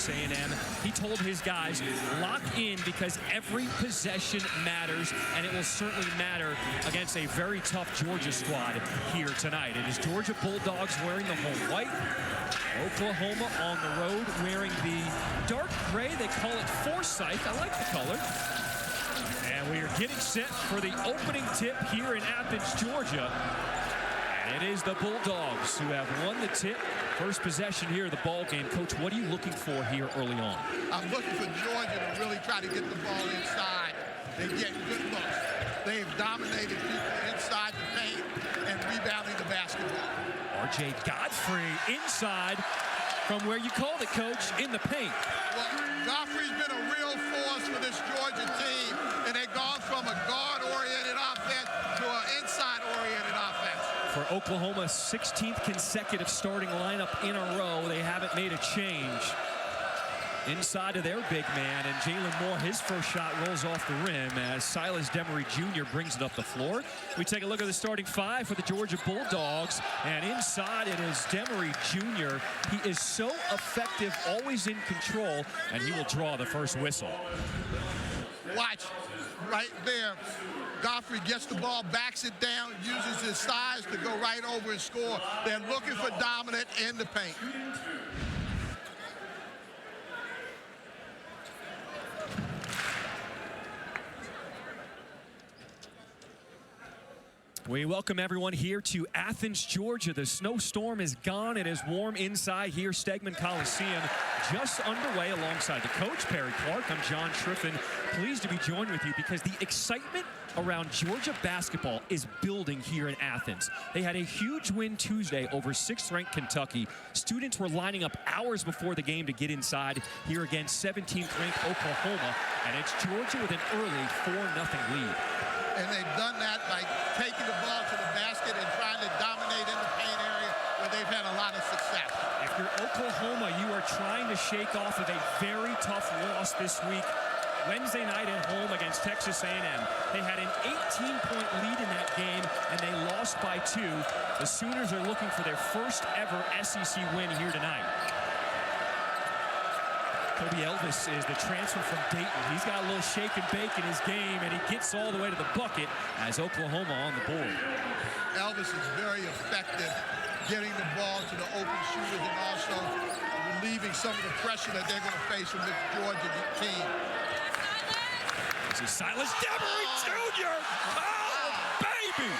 Texas A&M. He told his guys, lock in because every possession matters, and it will certainly matter against a very tough Georgia squad here tonight. It is Georgia Bulldogs wearing the home white. Oklahoma on the road wearing the dark gray. They call it Forsyth. I like the color. And we are getting set for the opening tip here in Athens, Georgia. And it is the Bulldogs who have won the tip. First possession here of the ball game. Coach, what are you looking for here early on? I'm looking for Georgia to really try to get the ball inside and get good looks. They've dominated people inside the paint and rebounding the basketball. R.J. Godfrey inside from where you called it, Coach, in the paint. Well, Godfrey's been a real force for this Georgia team, and they've gone from a guard-oriented offense to an inside-oriented offense. For Oklahoma's 16th consecutive starting lineup in a row, they haven't made a change. Inside of their big man, and Jalen Moore, his first shot rolls off the rim as Silas Demery Jr. brings it up the floor. We take a look at the starting five for the Georgia Bulldogs, and inside it is Demery Jr. He is so effective, always in control, and he will draw the first whistle. Watch right there. Godfrey gets the ball, backs it down, uses his size to go right over and score. They're looking for dominant in the paint. We welcome everyone here to Athens, Georgia. The snowstorm is gone. It is warm inside here, Stegman Coliseum, just underway alongside the coach, Perry Clark. I'm John Triffin, pleased to be joined with you because the excitement around Georgia basketball is building here in Athens. They had a huge win Tuesday over 6th-ranked Kentucky. Students were lining up hours before the game to get inside here against 17th-ranked Oklahoma, and it's Georgia with an early 4-0 lead. And they've done that by taking the ball to the basket and trying to dominate in the paint area where they've had a lot of success. If you're Oklahoma, you are trying to shake off of a very tough loss this week. Wednesday night at home against Texas A&M. They had an 18-point lead in that game, and they lost by 2. The Sooners are looking for their first ever SEC win here tonight. Kobe Elvis is the transfer from Dayton. He's got a little shake and bake in his game, and he gets all the way to the bucket as Oklahoma on the board. Elvis is very effective getting the ball to the open shooters and also relieving some of the pressure that they're going to face from this Georgia team. This is Silas Demery Jr. Oh, baby!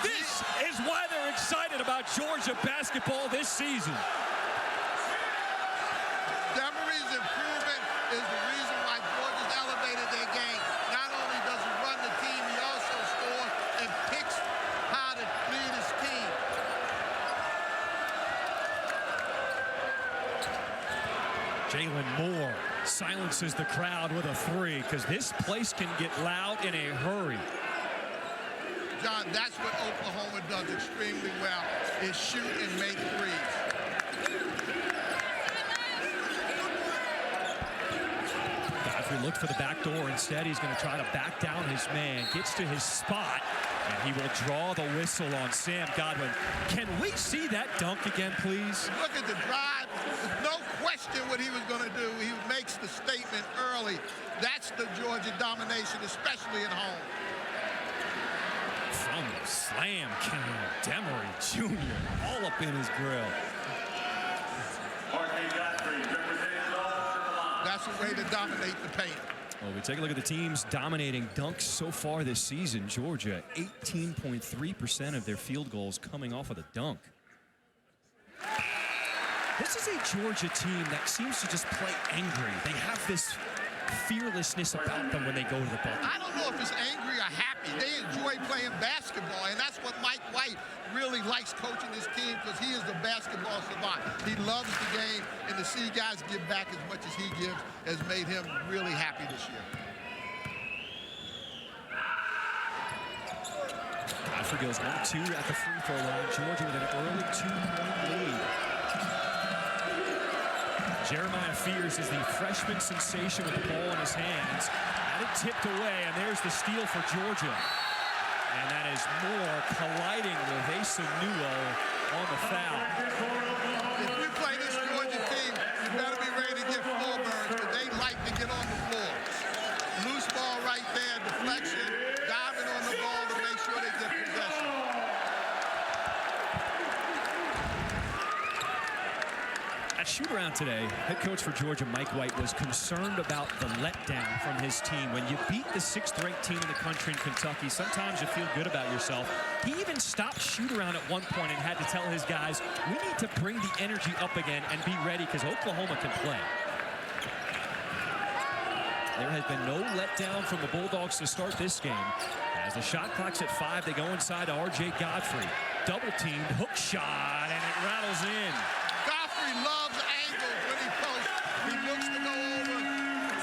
This is why they're excited about Georgia basketball this season. Demery's improvement is the reason why Georgia's elevated their game. Not only does he run the team, he also scores and picks how to lead his team. Jalen Moore silences the crowd with a 3 because this place can get loud in a hurry. John, that's what Oklahoma does extremely well, is shoot and make threes. Godfrey looked for the back door. Instead, he's going to try to back down his man. Gets to his spot, and he will draw the whistle on Sam Godwin. Can we see that dunk again, please? Look at the drive. There's no question what he was going to do. He makes the statement early. That's the Georgia domination, especially at home. From the slam king, Demery Jr. all up in his grill. That's a way to dominate the paint. Well, we take a look at the teams dominating dunks so far this season. Georgia, 18.3% of their field goals coming off of the dunk. This is a Georgia team that seems to just play angry. They have this fearlessness about them when they go to the bucket. I don't know if it's angry or happy. They enjoy playing basketball, and that's what Mike White really likes coaching this team because he is the basketball savant. He loves the game, and to see guys give back as much as he gives has made him really happy this year. Godfrey goes 1-2 at the free throw line. Georgia with an early 2-point lead. Jeremiah Fears is the freshman sensation with the ball in his hands. Had it tipped away, and there's the steal for Georgia. And that is Moore colliding with Asanuo on the foul. If you play this Georgia team, you better be shoot-around today, head coach for Georgia, Mike White, was concerned about the letdown from his team. When you beat the 6th-ranked team in the country in Kentucky, sometimes you feel good about yourself. He even stopped shoot-around at one point and had to tell his guys, we need to bring the energy up again and be ready because Oklahoma can play. There has been no letdown from the Bulldogs to start this game. As the shot clock's at 5, they go inside to R.J. Godfrey. Double-teamed, hook shot, and it rattles in. Godfrey loves angles when he posts. He looks to go over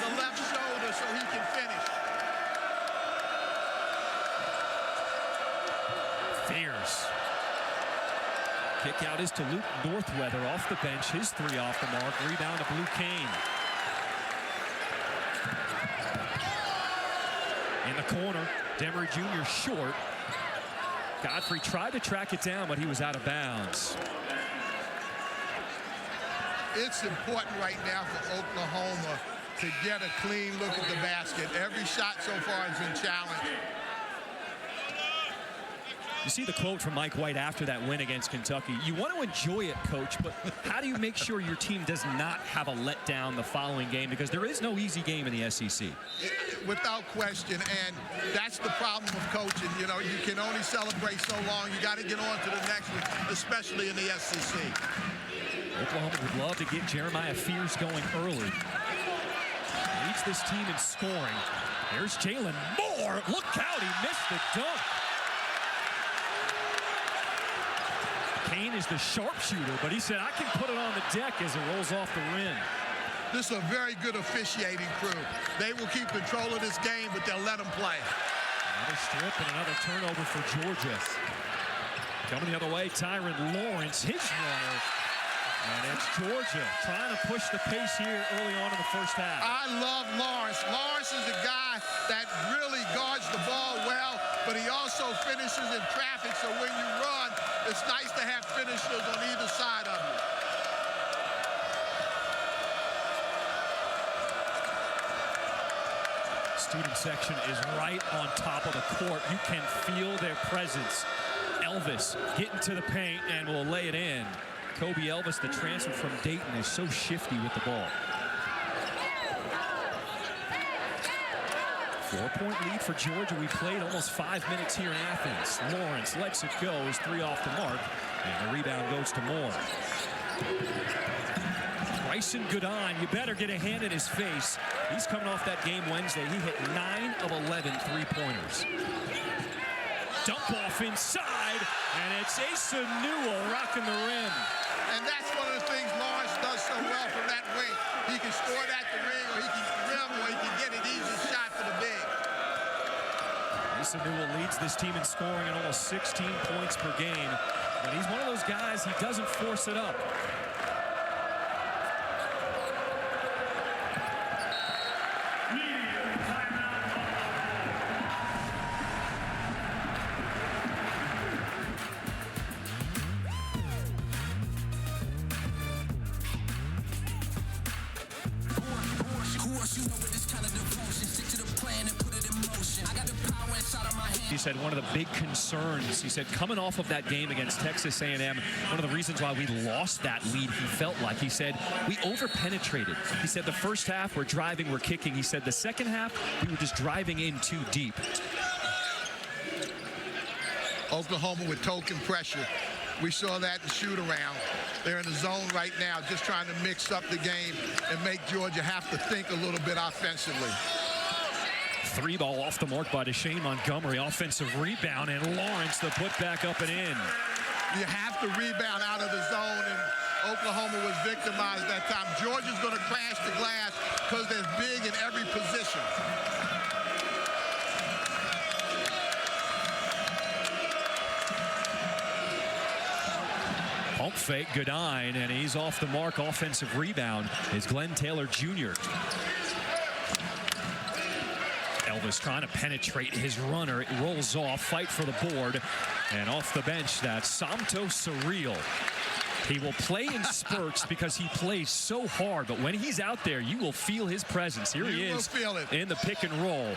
the left shoulder so he can finish. Fierce. Kick out is to Luke Northweather off the bench. His 3 off the mark. Rebound to Blue Kane. In the corner, Demery Jr. short. Godfrey tried to track it down, but he was out of bounds. It's important right now for Oklahoma to get a clean look at the basket. Every shot so far has been challenged. You see the quote from Mike White after that win against Kentucky. You want to enjoy it, Coach, but how do you make sure your team does not have a letdown the following game? Because there is no easy game in the SEC. Without question, and that's the problem with coaching. You know, you can only celebrate so long. You got to get on to the next one, especially in the SEC. Oklahoma would love to get Jeremiah Fears going early. Leads this team in scoring. There's Jalen Moore. Look out, he missed the dunk. Kane is the sharpshooter, but he said, I can put it on the deck as it rolls off the rim. This is a very good officiating crew. They will keep control of this game, but they'll let them play. Another strip and another turnover for Georgia. Coming the other way, Tyron Lawrence, his runner. And it's Georgia trying to push the pace here early on in the first half. I love Lawrence. Lawrence is a guy that really guards the ball well, but he also finishes in traffic, so when you run, it's nice to have finishers on either side of you. Student section is right on top of the court. You can feel their presence. Elvis getting to the paint and will lay it in. Kobe Elvis, the transfer from Dayton, is so shifty with the ball. 4-point lead for Georgia. We played almost 5 minutes here in Athens. Lawrence lets it go. His 3 off the mark. And the rebound goes to Moore. Bryson Goodine, you better get a hand in his face. He's coming off that game Wednesday. He hit 9 of 11 3-pointers. Dump off inside, and it's Asa Newell rocking the rim. And that's one of the things Lawrence does so well from that wing. He can score it at the ring, or he can rim, or he can get an easy shot for the big. Asa Newell leads this team in scoring at almost 16 points per game. But he's one of those guys, he doesn't force it up. He said one of the big concerns, he said, coming off of that game against Texas A&M, one of the reasons why we lost that lead, he felt like, he said, we over-penetrated. He said the first half, we're driving, we're kicking. He said the second half, we were just driving in too deep. Oklahoma with token pressure. We saw that in shoot-around. They're in the zone right now, just trying to mix up the game and make Georgia have to think a little bit offensively. 3-ball off the mark by Deshane Montgomery. Offensive rebound, and Lawrence the put back up and in. You have to rebound out of the zone, and Oklahoma was victimized that time. Georgia's going to crash the glass because they're big in every position. Pump fake, Goodine, and he's off the mark. Offensive rebound is Glenn Taylor Jr. Elvis trying to penetrate his runner. It rolls off, fight for the board. And off the bench, that's Santo Surreal. He will play in spurts because he plays so hard. But when he's out there, you will feel his presence. Here he is in the pick and roll.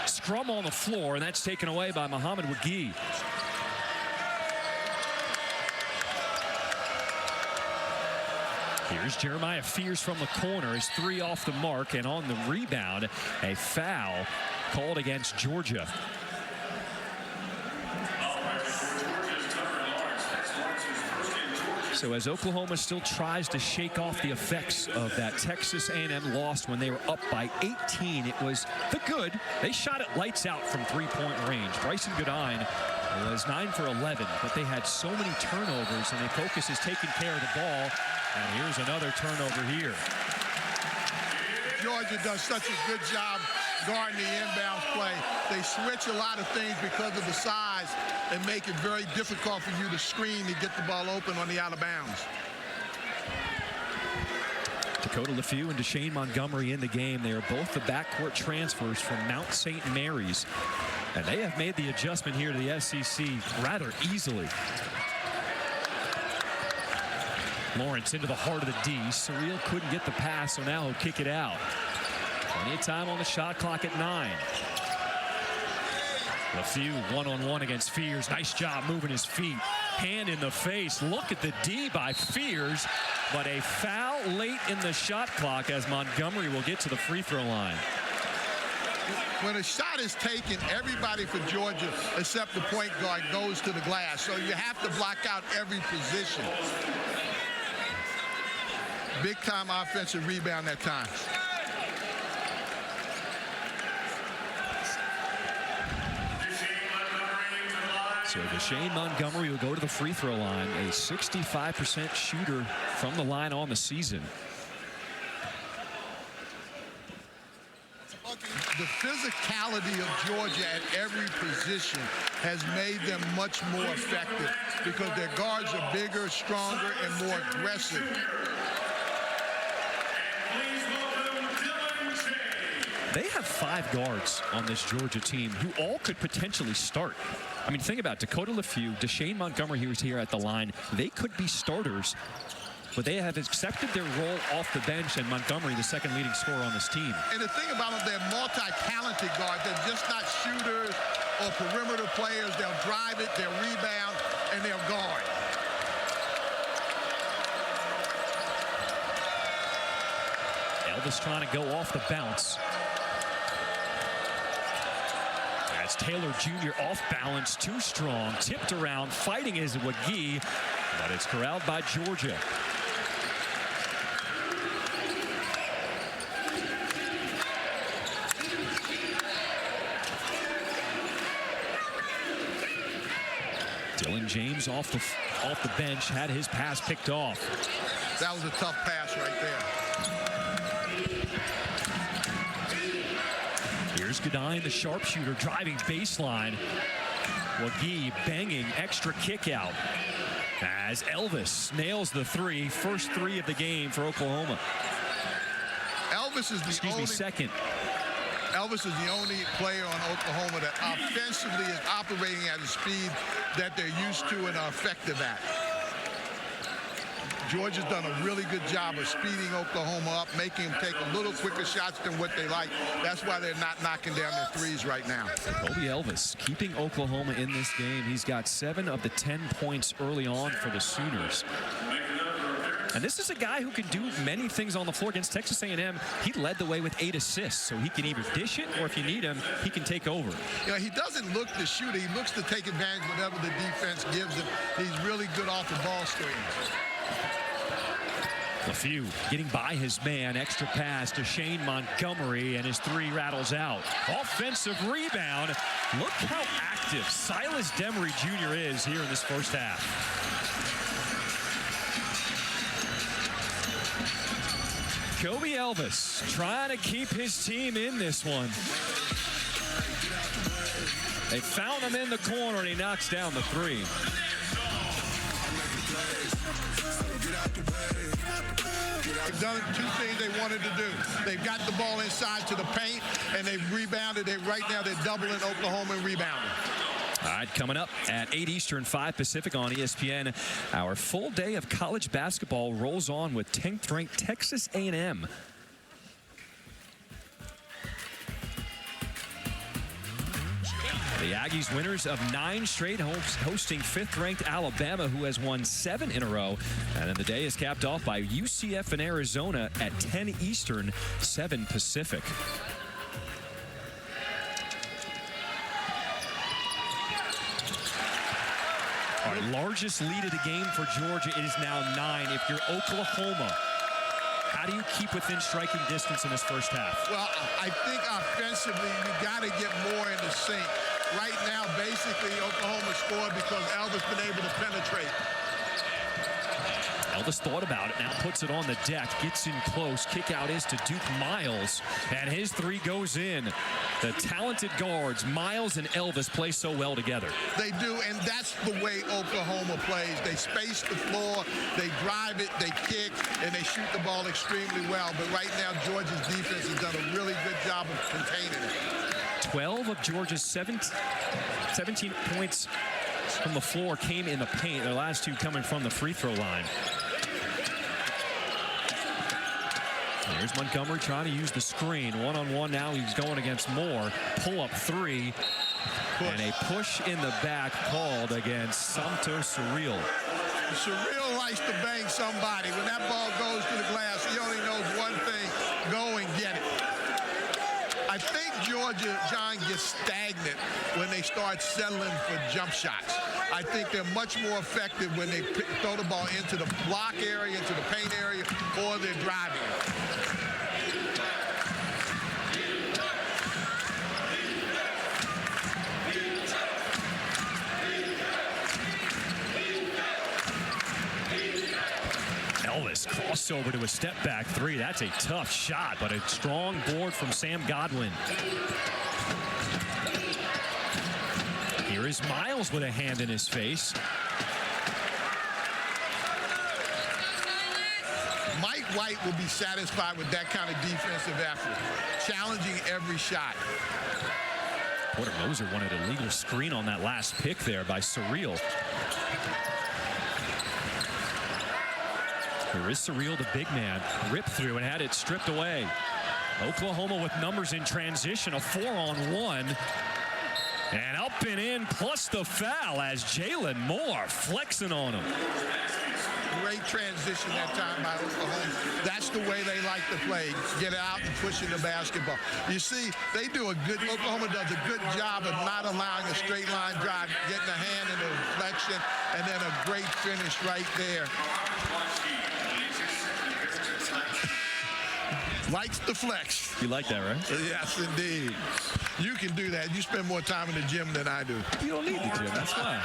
Scrum on the floor, and that's taken away by Muhammad Wagee. Here's Jeremiah Fears from the corner. His three off the mark, and on the rebound, a foul called against Georgia. So as Oklahoma still tries to shake off the effects of that Texas A&M loss when they were up by 18, it was the good. They shot it lights out from three-point range. Bryson Goodine was 9 for 11, but they had so many turnovers, and their focus is taking care of the ball. And here's another turnover here. Georgia does such a good job guarding the inbounds play. They switch a lot of things because of the size and make it very difficult for you to screen to get the ball open on the out of bounds. Dakota LeFew and Deshane Montgomery in the game. They are both the backcourt transfers from Mount St. Mary's. And they have made the adjustment here to the SEC rather easily. Lawrence into the heart of the D. Surreal couldn't get the pass, so now he'll kick it out. Plenty of time on the shot clock at 9. LeFew one-on-one against Fears. Nice job moving his feet. Hand in the face. Look at the D by Fears. But a foul late in the shot clock as Montgomery will get to the free throw line. When a shot is taken, everybody for Georgia except the point guard goes to the glass. So you have to block out every position. Big time offensive rebound that time. So Deshane Montgomery will go to the free throw line, a 65% shooter from the line on the season. The physicality of Georgia at every position has made them much more effective because their guards are bigger, stronger, and more aggressive. They have 5 guards on this Georgia team who all could potentially start. I mean, think about it. Dakota LeFew, Deshane Montgomery, who's here at the line. They could be starters, but they have accepted their role off the bench, and Montgomery, the second leading scorer on this team. And the thing about them, they're multi-talented guards. They're just not shooters or perimeter players. They'll drive it, they'll rebound, and they'll guard. Elvis trying to go off the bounce. As Taylor Jr. off balance, too strong, tipped around, fighting is McGee, but it's corralled by Georgia. Dylan James off the bench, had his pass picked off. That was a tough pass right there. Here's Goodine, the sharpshooter, driving baseline. McGee banging extra kick out as Elvis nails the three. First three of the game for Oklahoma. Elvis is the second. Elvis is the only player on Oklahoma that offensively is operating at a speed that they're used to and are effective at. Georgia's done a really good job of speeding Oklahoma up, making them take a little quicker shots than what they like. That's why they're not knocking down their threes right now. Kobe Elvis keeping Oklahoma in this game. He's got 7 of the 10 points early on for the Sooners. And this is a guy who can do many things on the floor. Against Texas A&M, he led the way with 8 assists, so he can either dish it, or if you need him, he can take over. You know, he doesn't look to shoot. He looks to take advantage of whatever the defense gives him. He's really good off the ball screens. LeFew getting by his man, extra pass to Deshane Montgomery, and his three rattles out. Offensive rebound. Look how active Silas Demery Jr. is here in this first half. Kobe Elvis trying to keep his team in this one. They found him in the corner, and he knocks down the three. They've done 2 things they wanted to do. They've got the ball inside to the paint, and they've rebounded. Right now, they're doubling Oklahoma and rebounding. All right, coming up at 8 Eastern, 5 Pacific on ESPN, our full day of college basketball rolls on with 10th-ranked Texas A&M. The Aggies winners of 9 straight, hosting 5th-ranked Alabama, who has won 7 in a row. And then the day is capped off by UCF in Arizona at 10 Eastern, 7 Pacific. Our largest lead of the game for Georgia is now 9. If you're Oklahoma, how do you keep within striking distance in this first half? Well, I think offensively, you got to get more in the sync. Right now, basically, Oklahoma scored because Elvis been able to penetrate. Elvis thought about it, now puts it on the deck, gets in close. Kick out is to Duke Miles, and his 3 goes in. The talented guards, Miles and Elvis, play so well together. They do, and that's the way Oklahoma plays. They space the floor, they drive it, they kick, and they shoot the ball extremely well. But right now, Georgia's defense has done a really good job of containing it. 12 of Georgia's 17 points from the floor came in the paint. Their last 2 coming from the free throw line. Here's Montgomery trying to use the screen. One-on-one now. He's going against Moore. Pull-up 3. And a push in the back called against Sumter Surreal. Surreal likes to bang somebody. When that ball goes to the glass, he only knows one thing: go and get it. I think Georgia, John, gets stagnant when they start settling for jump shots. I think they're much more effective when they throw the ball into the block area, into the paint area, or they're driving it. Elvis crossover to a step back 3. That's a tough shot, but a strong board from Sam Godwin. Here is Miles with a hand in his face. Mike White will be satisfied with that kind of defensive effort, challenging every shot. Porter Moser wanted a legal screen on that last pick there by Surreal. Here is Surreal, the big man, ripped through and had it stripped away. Oklahoma with numbers in transition, a 4-on-1. And up and in, plus the foul as Jalen Moore flexing on him. Great transition that time by Oklahoma. That's the way they like to play. Get out and push in the basketball. You see, they do a good, Oklahoma does a good job of not allowing a straight line drive, getting a hand in the reflection, and then a great finish right there. Likes the flex. You like that, right? Yes, indeed. You can do that. You spend more time in the gym than I do. You don't need the gym. That's fine.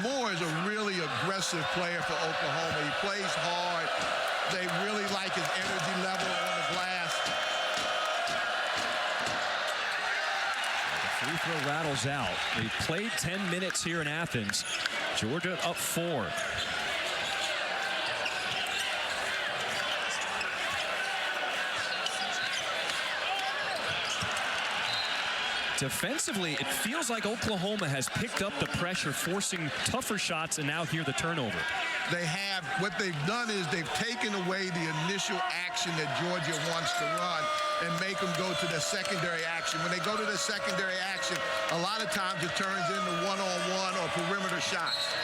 Moore is a really aggressive player for Oklahoma. He plays hard. They really like his energy level on the glass. The free throw rattles out. They played 10 minutes here in Athens. Georgia up 4. Defensively, it feels like Oklahoma has picked up the pressure, forcing tougher shots, and now here the turnover. They have. What they've done is they've taken away the initial action that Georgia wants to run and make them go to the secondary action. When they go to the secondary action, a lot of times it turns into one-on-one or perimeter shots.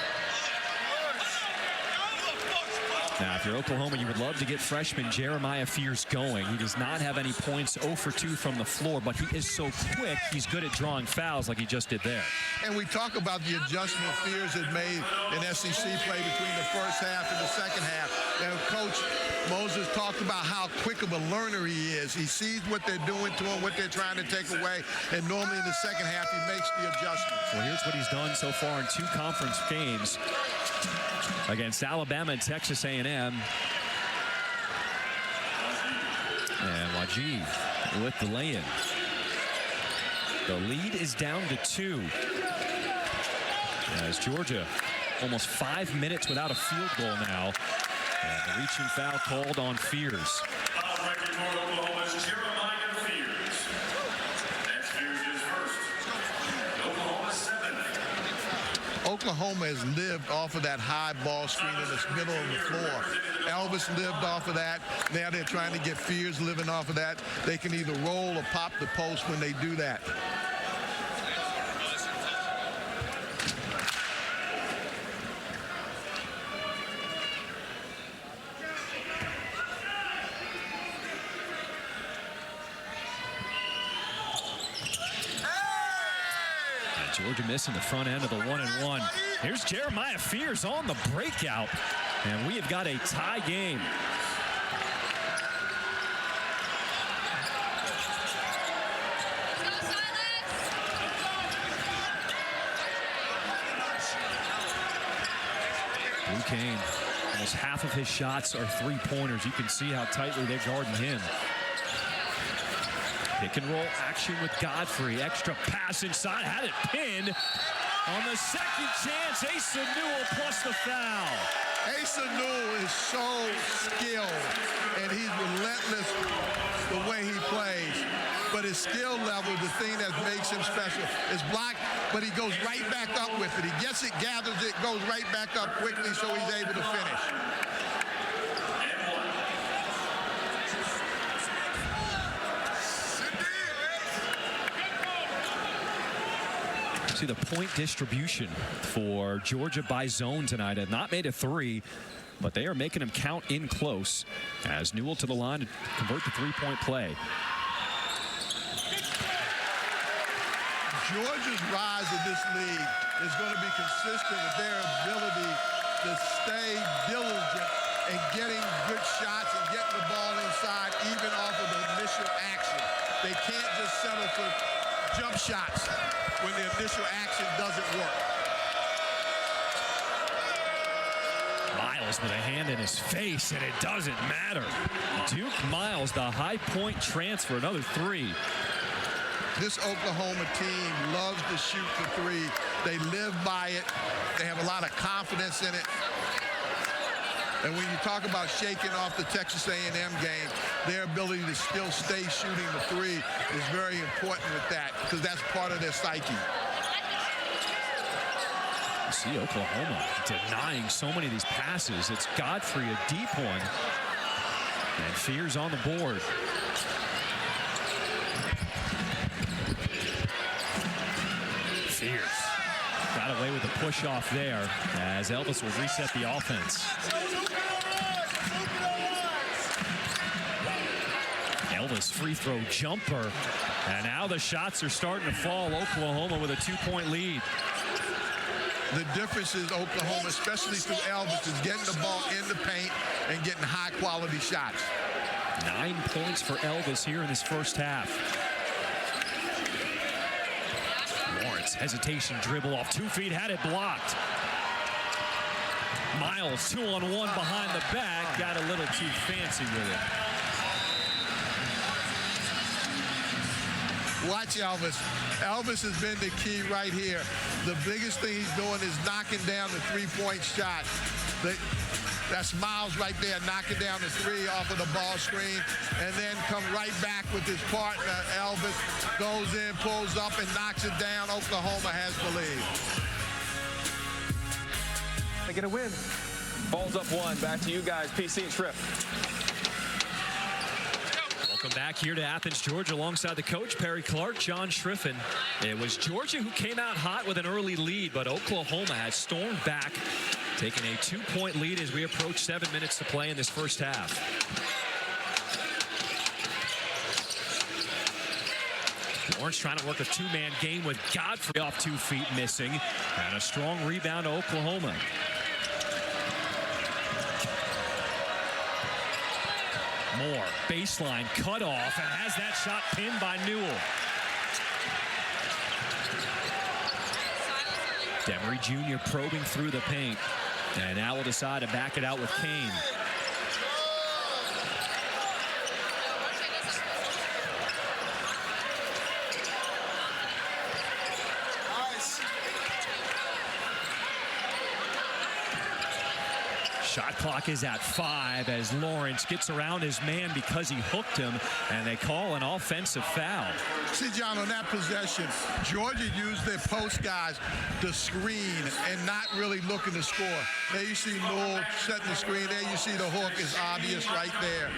Now, if you're Oklahoma, you would love to get freshman Jeremiah Fears going. He does not have any points, 0 for 2 from the floor, but he is so quick, he's good at drawing fouls like he just did there. And we talk about the adjustment Fears had made in SEC play between the first half and the second half. And Coach Moses talked about how quick of a learner he is. He sees what they're doing to him, what they're trying to take away, and normally in the second half he makes the adjustments. Well, here's what he's done so far in 2 conference games against Alabama and Texas A&M. And Wajid with the lay-in. The lead is down to 2. As Georgia almost 5 minutes without a field goal now. And the reaching foul called on Fears. Oklahoma has lived off of that high ball screen in the middle of the floor. Elvis lived off of that. Now they're trying to get Fears living off of that. They can either roll or pop the post when they do that. Georgia missing the front end of the 1-and-1. Here's Jeremiah Fears on the breakout, and we have got a tie game. Kane, almost half of his shots are three-pointers. You can see how tightly they're guarding him. Pick and roll action with Godfrey. Extra pass inside. Had it pinned on the second chance. Asa Newell plus the foul. Asa Newell is so skilled, and he's relentless the way he plays. But his skill level, the thing that makes him special, is blocked, but he goes right back up with it. He gets it, gathers it, goes right back up quickly, so he's able to finish. See the point distribution for Georgia by zone tonight. Have not made a three, but they are making them count in close as Newell to the line to convert the three-point play. Georgia's rise in this league is going to be consistent with their ability to stay diligent and getting good shots and getting the ball inside even off of the initial action. They can't just settle for jump shots when the initial action doesn't work. Miles with a hand in his face, and it doesn't matter. Duke Miles, the high point transfer, another three. This Oklahoma team loves to shoot the three. They live by it. They have a lot of confidence in it. And when you talk about shaking off the Texas A&M game, their ability to still stay shooting the three is very important with that, because that's part of their psyche. You see Oklahoma denying so many of these passes. It's Godfrey, a deep one. And Fears on the board. Fears got away with the push off there as Elvis will reset the offense. Elvis free throw jumper, and now the shots are starting to fall. Oklahoma with a 2-point lead. The difference is Oklahoma, especially through Elvis, is getting the ball in the paint and getting high quality shots. 9 points for Elvis here in this first half. Lawrence, hesitation dribble off 2 feet, had it blocked. Miles 2-on-1 behind the back, got a little too fancy with it. Watch Elvis. Elvis has been the key right here. The biggest thing he's doing is knocking down the three-point shot. That's Miles right there, knocking down the three off of the ball screen, and then come right back with his partner. Elvis goes in, pulls up, and knocks it down. Oklahoma has the lead. They get a win. Ball's up 1. Back to you guys, PC and Shrift. Welcome back here to Athens, Georgia, alongside the coach, Perry Clark, John Schriffen. It was Georgia who came out hot with an early lead, but Oklahoma has stormed back, taking a 2-point lead as we approach 7 minutes to play in this first half. Lawrence trying to work a two-man game with Godfrey off 2 feet missing, and a strong rebound to Oklahoma. Moore, baseline cut off, and has that shot pinned by Newell. Demery Jr. probing through the paint, and now will decide to back it out with Kane. Shot clock is at 5 as Lawrence gets around his man because he hooked him, and they call an offensive foul. See, John, on that possession, Georgia used their post guys to screen and not really looking to score. There you see Newell setting the screen. There you see the hook is obvious right there.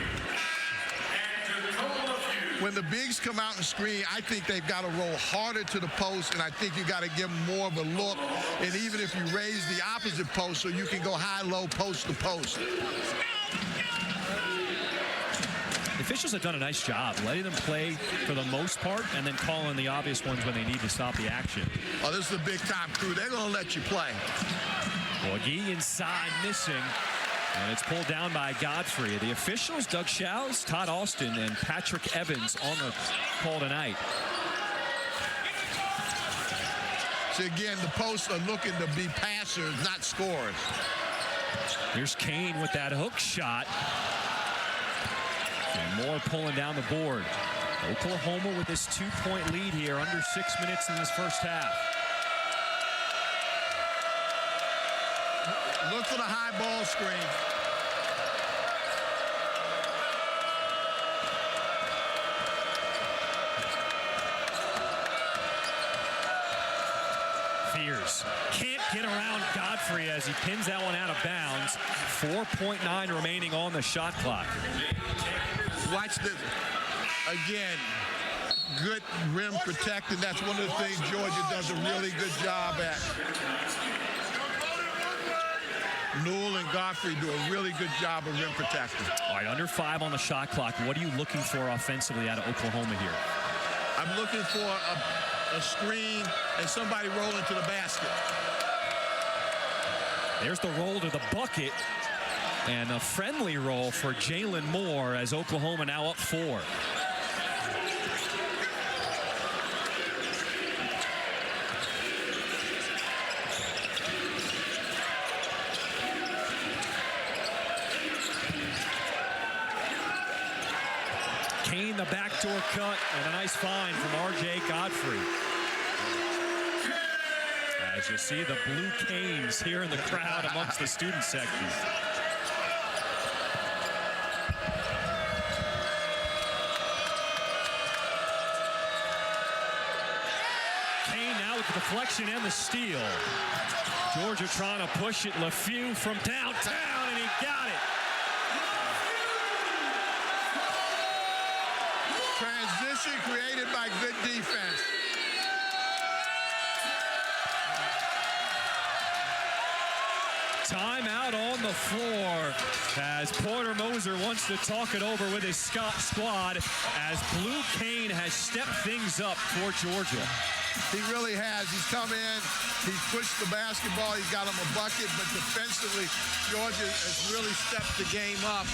When the bigs come out and screen, I think they've got to roll harder to the post, and I think you got to give them more of a look. And even if you raise the opposite post so you can go high-low, post to post. If officials have done a nice job letting them play for the most part and then calling the obvious ones when they need to stop the action. Oh, this is a big-time crew. They're going to let you play. Bogie inside, missing. And it's pulled down by Godfrey. The officials, Doug Shows, Todd Austin, and Patrick Evans on the call tonight. So again, the posts are looking to be passers, not scorers. Here's Kane with that hook shot. And Moore pulling down the board. Oklahoma with this 2-point lead here, under 6 minutes in this first half. Look for the high ball screen. Fears can't get around Godfrey as he pins that one out of bounds. 4.9 remaining on the shot clock. Watch this. Again, good rim protecting. That's one of the things Georgia does a really good job at. Newell and Godfrey do a really good job of rim protecting. All right, under 5 on the shot clock. What are you looking for offensively out of Oklahoma here? I'm looking for a screen and somebody rolling to the basket. There's the roll to the bucket. And a friendly roll for Jalen Moore as Oklahoma now up 4. Kane, the backdoor cut, and a nice find from R.J. Godfrey. As you see the blue Canes here in the crowd amongst the student section. The deflection and the steal. Georgia trying to push it. LeFew from downtown, and he got it. Transition created by good defense. Timeout on the floor as Porter Moser wants to talk it over with his squad as Blue Kane has stepped things up for Georgia. He really has. He's come in, he's pushed the basketball, he's got him a bucket, but defensively, Georgia has really stepped the game up.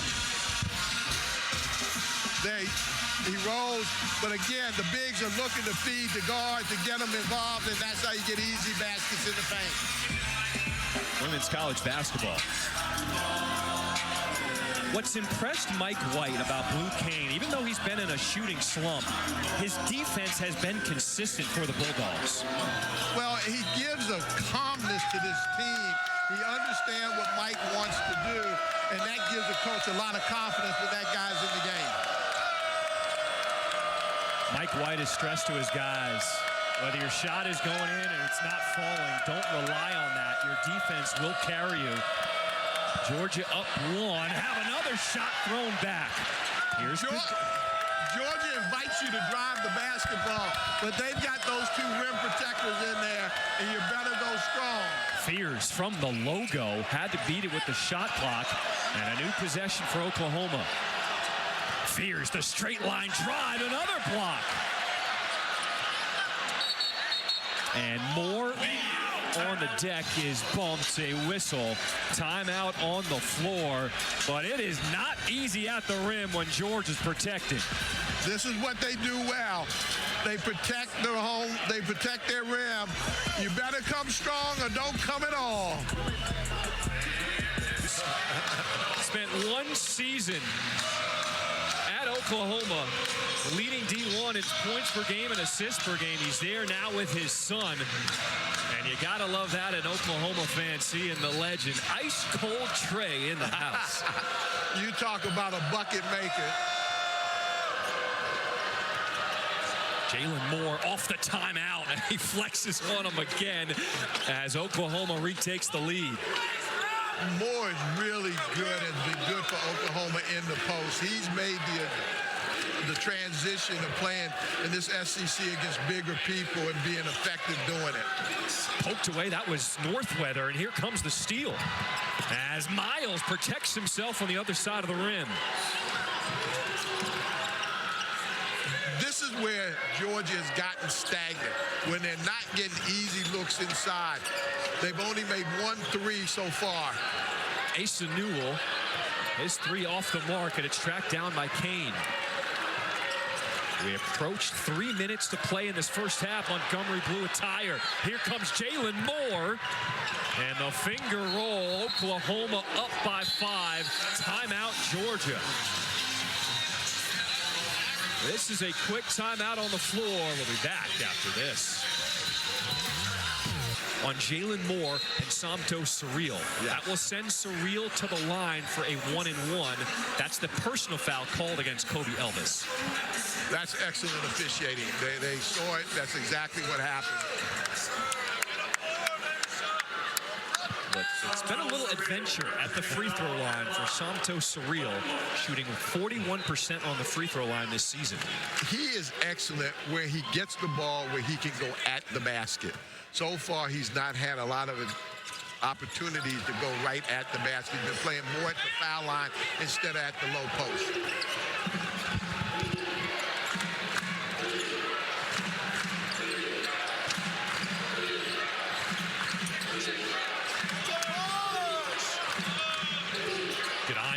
He rolls, but again, the bigs are looking to feed the guards to get them involved, and that's how you get easy baskets in the paint. Women's college basketball. What's impressed Mike White about Blue Kane, even though he's been in a shooting slump, his defense has been consistent for the Bulldogs. Well, he gives a calmness to this team. He understands what Mike wants to do, and that gives the coach a lot of confidence that that guy's in the game. Mike White has stressed to his guys, whether your shot is going in and it's not falling, don't rely on that. Your defense will carry you. Georgia up 1. Have another shot thrown back. Here's Georgia invites you to drive the basketball, but they've got those 2 rim protectors in there, and you better go strong. Fears from the logo had to beat it with the shot clock, and a new possession for Oklahoma. Fears the straight line drive, another block. And Moore on the deck is bumped, a whistle. Timeout on the floor, but it is not easy at the rim when George is protected. This is what they do well. They protect their home, they protect their rim. You better come strong or don't come at all. Spent 1 season at Oklahoma, leading D1 in points per game and assists per game. He's there now with his son. And you gotta love that, an Oklahoma fan seeing the legend. Ice cold Trey in the house. You talk about a bucket maker. Jalen Moore off the timeout, and he flexes on him again as Oklahoma retakes the lead. Moore is really good, has been good for Oklahoma in the post. He's made the transition of playing in this SEC against bigger people and being effective doing it. Poked away, that was Northweather, and here comes the steal as Miles protects himself on the other side of the rim. This is where Georgia has gotten stagnant, when they're not getting easy looks inside. They've only made 1 3 so far. Asa Newell, his 3 off the mark, and it's tracked down by Kane. We approached 3 minutes to play in this first half. Montgomery blew a tire. Here comes Jalen Moore. And the finger roll, Oklahoma up by 5. Timeout, Georgia. This is a quick timeout on the floor. We'll be back after this. On Jalen Moore and Somto Surreal. That will send Surreal to the line for a 1-and-1. That's the personal foul called against Kobe Elvis. That's excellent officiating. They saw it. That's exactly what happened. But it's been a little adventure at the free throw line for Somto Surreal, shooting 41% on the free throw line this season. He is excellent where he gets the ball where he can go at the basket. So far, he's not had a lot of opportunities to go right at the basket. He's been playing more at the foul line instead of at the low post.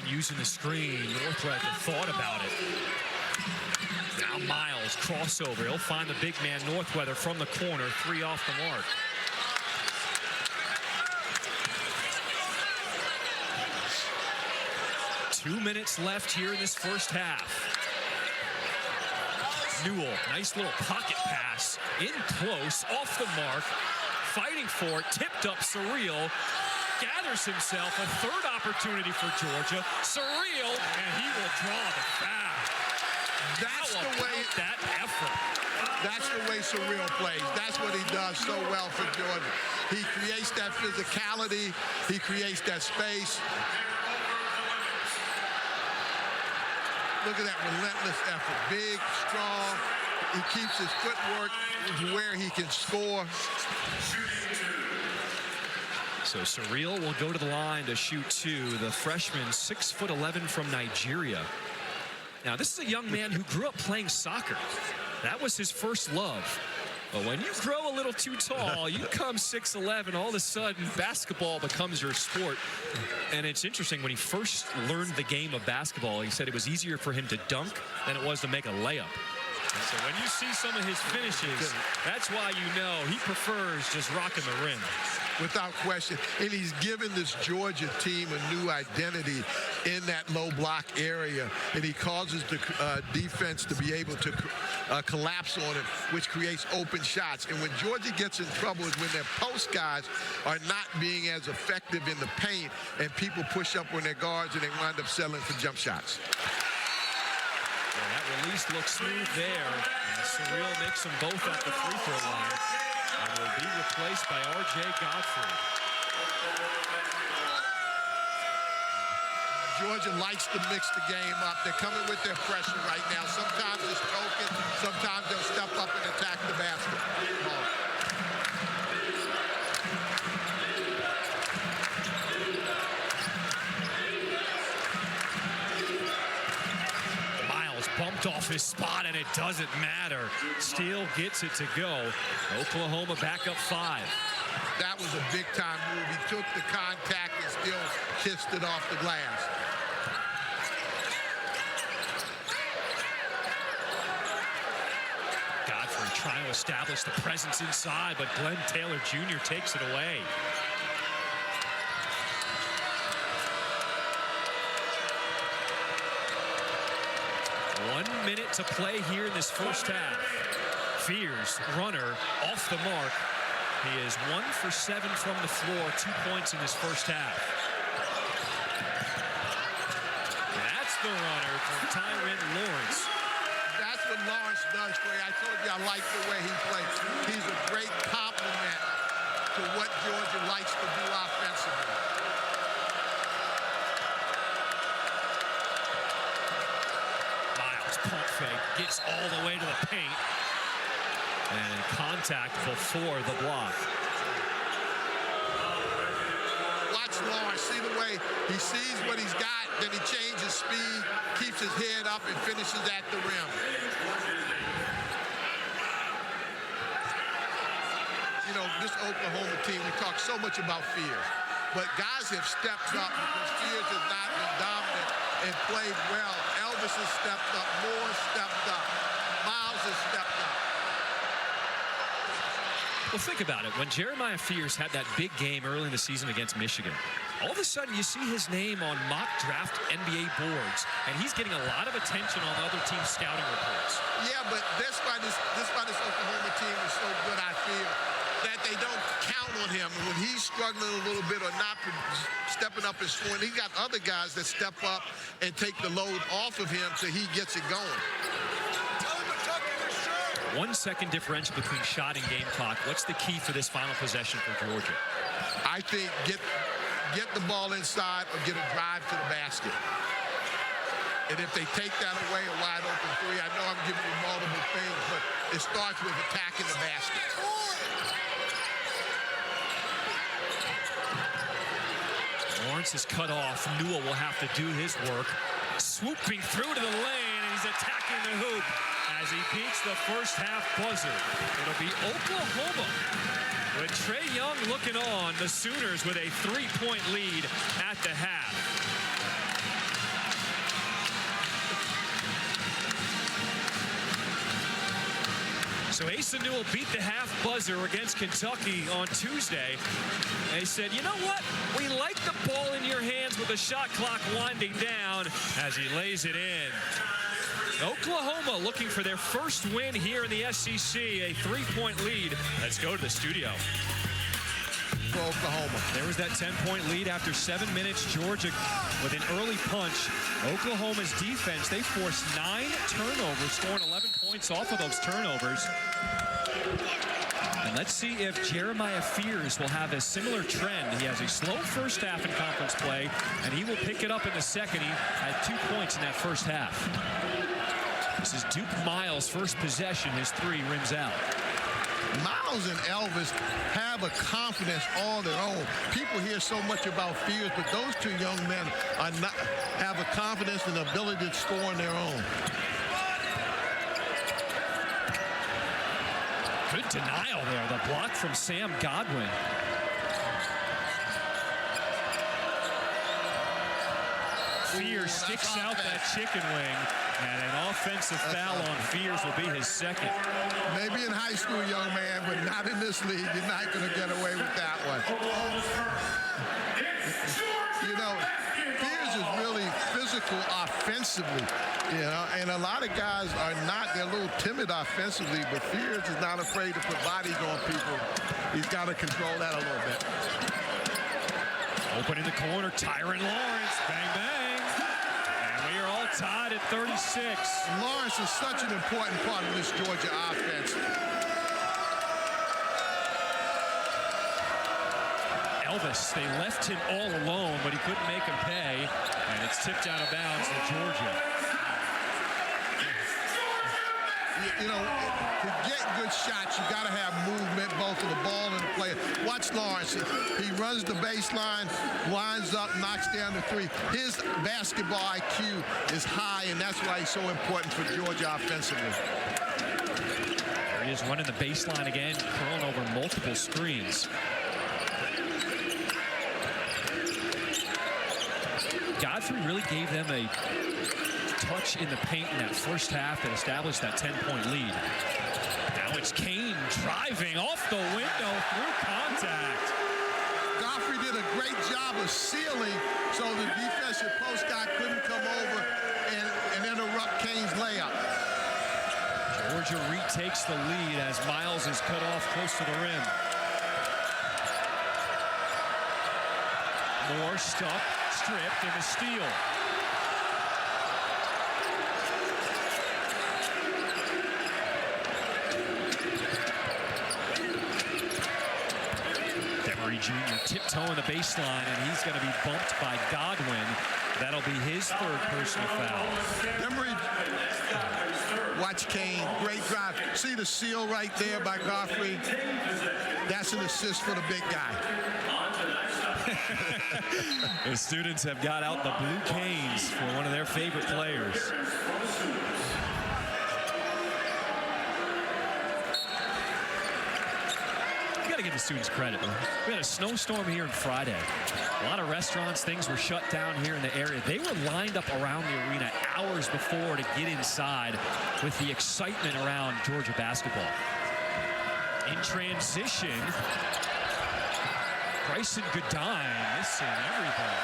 Using the screen. Northwest thought about it. Now Miles, crossover. He'll find the big man Northweather from the corner. 3 off the mark. Two minutes left here in this first half. Newell, nice little pocket pass. In close, off the mark. Fighting for it, tipped up Surreal. Gathers himself a 3rd opportunity for Georgia. Surreal, and he will draw the foul. That's the way that effort. That's the way Surreal plays. That's what he does so well for Georgia. He creates that physicality. He creates that space. Look at that relentless effort. Big, strong. He keeps his footwork where he can score. So Surreal will go to the line to shoot 2. The freshman, 6'11" from Nigeria. Now, this is a young man who grew up playing soccer. That was his first love. But when you grow a little too tall, you come 6'11", all of a sudden basketball becomes your sport. And it's interesting, when he first learned the game of basketball, he said it was easier for him to dunk than it was to make a layup. And so when you see some of his finishes, that's why you know he prefers just rocking the rim. Without question. And he's given this Georgia team a new identity in that low block area. And he causes the defense to be able to collapse on him, which creates open shots. And when Georgia gets in trouble is when their post guys are not being as effective in the paint, and people push up on their guards and they wind up settling for jump shots. Well, that release looks smooth there. And Surreal makes them both at the free throw line. And will be replaced by R.J. Godfrey. Georgia likes to mix the game up. They're coming with their pressure right now. Sometimes it's token. Sometimes they'll step up and attack the basket. Bumped off his spot, and it doesn't matter. Steele gets it to go. Oklahoma back up 5. That was a big-time move. He took the contact and still kissed it off the glass. Godfrey trying to establish the presence inside, but Glenn Taylor Jr. takes it away. .1 minute to play here in this first half. Fears, runner, off the mark. He is 1 for 7 from the floor, 2 points in this first half. That's the runner from Tyrin Lawrence. That's what Lawrence does for you. I told you I like the way he plays. He's a great compliment to what Georgia likes to do offensively. Pump fake, gets all the way to the paint, and contact before the block. Watch Lawrence, see the way he sees what he's got, then he changes speed, keeps keeps his head up and finishes at the rim. You know, this Oklahoma team, we talk so much about Fears, but guys have stepped up because Fears has not been dominant and played well. Elvis has stepped up, Moore stepped up, Miles has stepped up. Well, think about it. When Jeremiah Fears had that big game early in the season against Michigan, all of a sudden you see his name on mock draft NBA boards, and he's getting a lot of attention on other teams' scouting reports. Yeah, but that's why this Oklahoma team is so good, I feel, that they don't count on him. When he's struggling a little bit or not stepping up and scoring, he got other guys that step up and take the load off of him so he gets it going. 1 second differential between shot and game clock. What's the key for this final possession for Georgia? I think get the ball inside or get a drive to the basket. And if they take that away, a wide open three, I know I'm giving you multiple things, but it starts with attacking the basket. Lawrence is cut off. Newell will have to do his work. Swooping through to the lane, and he's attacking the hoop as he beats the first half buzzer. It'll be Oklahoma with Trae Young looking on. The Sooners with a 3-point lead at the half. So Asa Newell beat the half buzzer against Kentucky on Tuesday. They said, you know what? We like the ball in your hands with the shot clock winding down as he lays it in. Oklahoma looking for their first win here in the SEC, a 3-point lead. Let's go to the studio. For Oklahoma. There was that 10-point lead after 7 minutes. Georgia with an early punch. Oklahoma's defense, they forced 9 turnovers, scoring 11 points off of those turnovers. And let's see if Jeremiah Fears will have a similar trend. He has a slow first half in conference play, and he will pick it up in the second. He had 2 points in that first half. This is Duke Miles' first possession. His 3 rims out. Miles and Elvis have a confidence all their own. People hear so much about Fears, but those 2 young men have a confidence and ability to score on their own. Good denial there. The block from Sam Godwin. Fears sticks out that chicken wing, and an offensive foul on Fears will be his second. Maybe in high school, young man, but not in this league. You're not going to get away with that one. You know, Fears is really physical offensively, you know, and a lot of guys are not. They're a little timid offensively, but Fears is not afraid to put bodies on people. He's got to control that a little bit. Open in the corner, Tyron Lawrence, bang, bang. Tied at 36. Lawrence is such an important part of this Georgia offense. Elvis, they left him all alone, but he couldn't make him pay, and it's tipped out of bounds to Georgia. You know, to get good shots, you got to have movement, both of the ball and the player. Watch Lawrence. He runs the baseline, winds up, knocks down the 3. His basketball IQ is high, and that's why he's so important for Georgia offensively. There he is running the baseline again, curling over multiple screens. Godfrey really gave them a touch in the paint in that first half that established that 10-point lead. Now it's Kane driving off the window through contact. Godfrey did a great job of sealing so the defensive post guy couldn't come over and interrupt Kane's layup. Georgia retakes the lead as Miles is cut off close to the rim. Moore stripped in the steal. Jr. tiptoeing the baseline, and he's going to be bumped by Godwin. That'll be his 3rd personal foul. Emory, watch Kane, great drive. See the seal right there by Godfrey? That's an assist for the big guy. The students have got out the blue canes for one of their favorite players. Got to give the students credit. We had a snowstorm here on Friday. A lot of restaurants, things were shut down here in the area. They were lined up around the arena hours before to get inside with the excitement around Georgia basketball. In transition, Bryson Goodine missing everything.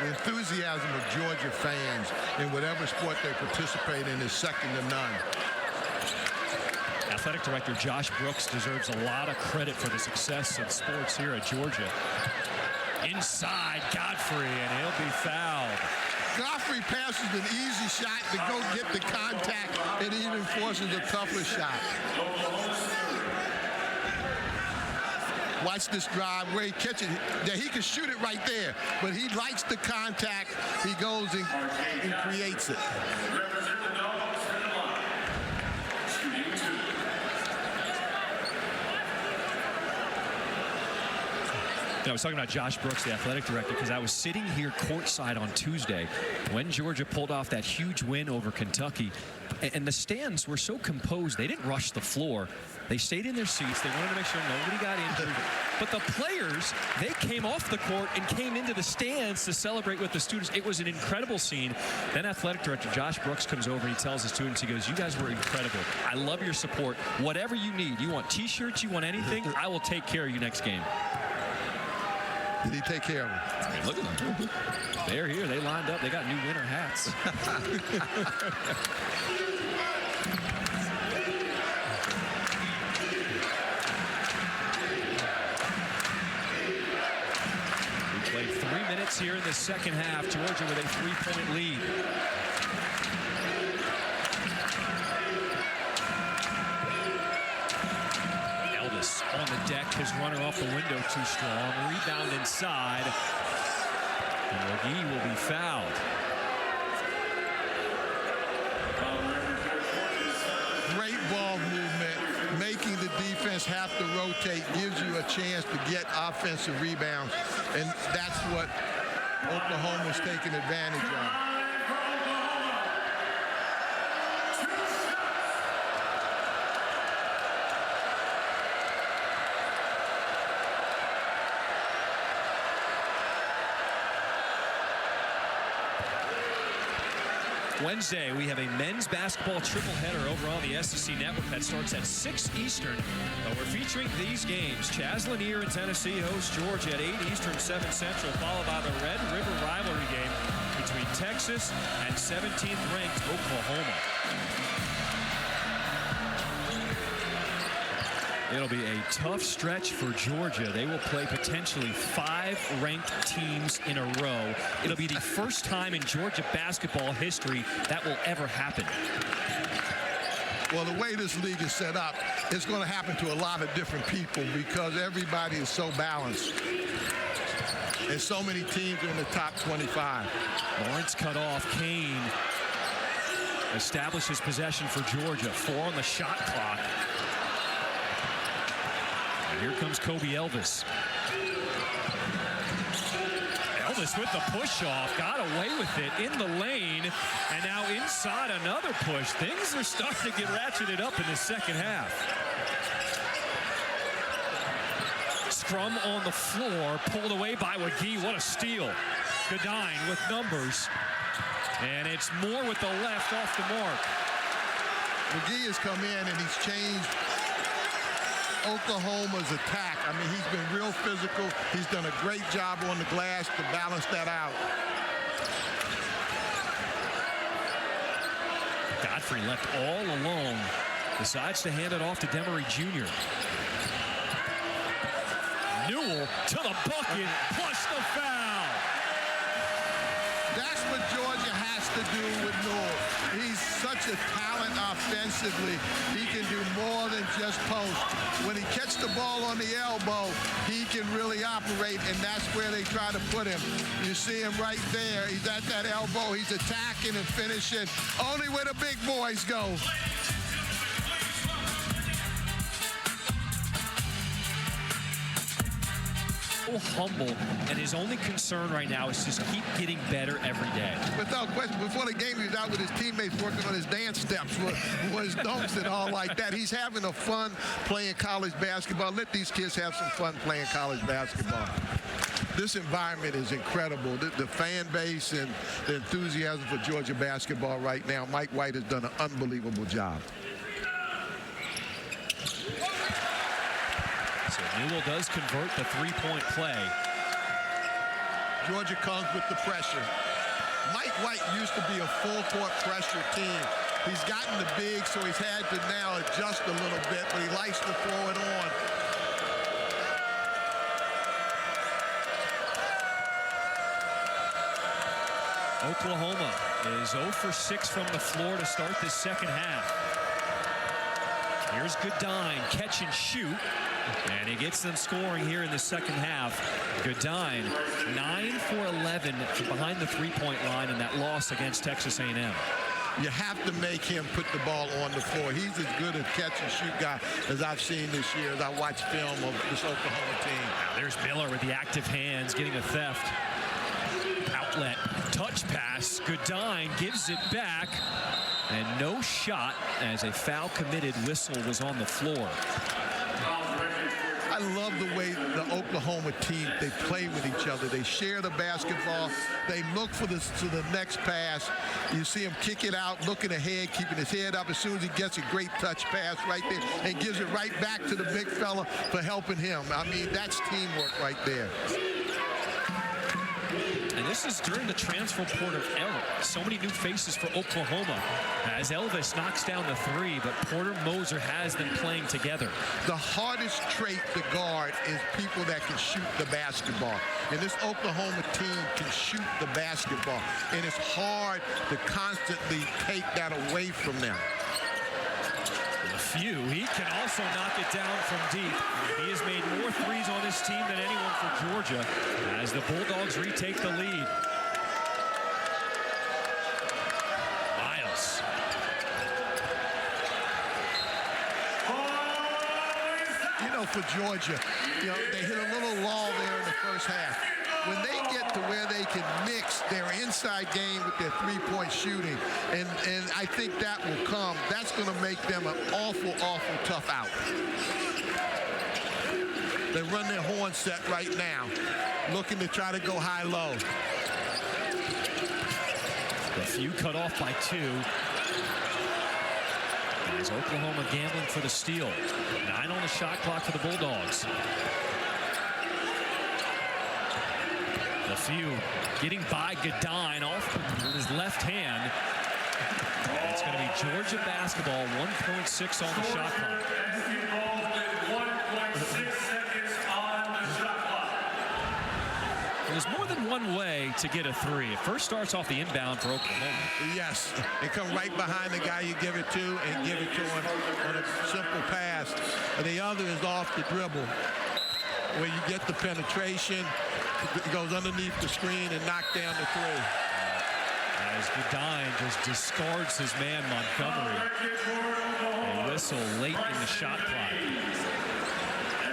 The enthusiasm of Georgia fans in whatever sport they participate in is second to none. Athletic Director Josh Brooks deserves a lot of credit for the success of sports here at Georgia. Inside Godfrey, and he'll be fouled. Godfrey passes an easy shot to go get the contact, and he even forces a tougher shot. Watch this drive where he catches it. He can shoot it right there, but he likes the contact. He goes and creates it. I was talking about Josh Brooks, the athletic director, because I was sitting here courtside on Tuesday when Georgia pulled off that huge win over Kentucky. And the stands were so composed, they didn't rush the floor. They stayed in their seats. They wanted to make sure nobody got injured. But the players, they came off the court and came into the stands to celebrate with the students. It was an incredible scene. Then athletic director Josh Brooks comes over and he tells the students, he goes, you guys were incredible. I love your support. Whatever you need. You want T-shirts, you want anything, I will take care of you next game. Did he take care of them? I mean, look at them. They're here. They lined up. They got new winter hats. We played 3 minutes here in the second half. Georgia with a 3-point lead. On the deck, his runner off the window too strong. Rebound inside. And McGee will be fouled. Great ball movement, making the defense have to rotate, gives you a chance to get offensive rebounds, and that's what Oklahoma's taking advantage of. Wednesday, we have a men's basketball triple header over on the SEC Network that starts at 6 Eastern. But we're featuring these games. Chaz Lanier in Tennessee hosts Georgia at 8 Eastern, 7 Central, followed by the Red River rivalry game between Texas and 17th-ranked Oklahoma. It'll be a tough stretch for Georgia. They will play potentially 5 ranked teams in a row. It'll be the first time in Georgia basketball history that will ever happen. Well, the way this league is set up, it's going to happen to a lot of different people because everybody is so balanced. And so many teams are in the top 25. Lawrence cut off. Kane establishes possession for Georgia. 4 on the shot clock. Here comes Kobe Elvis. Elvis with the push-off, got away with it in the lane, and now inside another push. Things are starting to get ratcheted up in the second half. Scrum on the floor, pulled away by McGee. What a steal. Goodine with numbers, and it's Moore with the left off the mark. McGee has come in and he's changed Oklahoma's attack. I mean, he's been real physical. He's done a great job on the glass to balance that out. Godfrey left all alone. Decides to hand it off to Demery Jr. Newell to the bucket, plus the foul. That's what Georgia has to do with Newell. He's such a talent offensively. He can do more than just post. When he catches the ball on the elbow, he can really operate, and that's where they try to put him. You see him right there. He's at that elbow. He's attacking and finishing. Only where the big boys go. so humble, and his only concern right now is just keep getting better every day. Without question, before the game, he was out with his teammates working on his dance steps, his dunks and all like that. He's having a fun playing college basketball. Let these kids have some fun playing college basketball. This environment is incredible. The fan base and the enthusiasm for Georgia basketball right now. Mike White has done an unbelievable job. So Newell does convert the three-point play. Georgia comes with the pressure. Mike White used to be a full-court pressure team. He's gotten the big, so he's had to now adjust a little bit, but he likes to throw it on. Oklahoma is 0 for 6 from the floor to start this second half. Here's Goodine, catch and shoot, and he gets them scoring here in the second half. Goodine, 9 for 11 from behind the three-point line in that loss against Texas A&M. You have to make him put the ball on the floor. He's as good a catch-and-shoot guy as I've seen this year as I watch film of this Oklahoma team. Now there's Miller with the active hands, getting a theft. Outlet, touch pass. Goodine gives it back, and no shot as a foul-committed whistle was on the floor. I love the way the Oklahoma team, they play with each other. They share the basketball. They look for to the next pass. You see him kick it out, looking ahead, keeping his head up. As soon as he gets a great touch pass right there and gives it right back to the big fella for helping him. I mean, that's teamwork right there. And this is during the transfer portal era. So many new faces for Oklahoma as Elvis knocks down the three, but Porter Moser has them playing together. The hardest trait to guard is people that can shoot the basketball. And this Oklahoma team can shoot the basketball. And it's hard to constantly take that away from them. He can also knock it down from deep. He has made more threes on this team than anyone for Georgia as the Bulldogs retake the lead. Miles. You know, for Georgia, they hit a little lull there in the first half. When they get to where they can mix their inside game with their three-point shooting, and I think that will come, that's going to make them an awful, awful tough out. They run their horn set right now, looking to try to go high-low. A few cut off by 2. As Oklahoma gambling for the steal. 9 on the shot clock for the Bulldogs. A few getting by Goodine off with his left hand. And it's going to be Georgia basketball, 1.6 on the shot clock. There's more than one way to get a three. It first starts off the inbound for Oklahoma. Yes, and come right behind the guy you give it to and give it to him on a simple pass. And the other is off the dribble, where you get the penetration. It goes underneath the screen and knock down the three. As Goodine just discards his man Montgomery. A whistle late in the shot clock.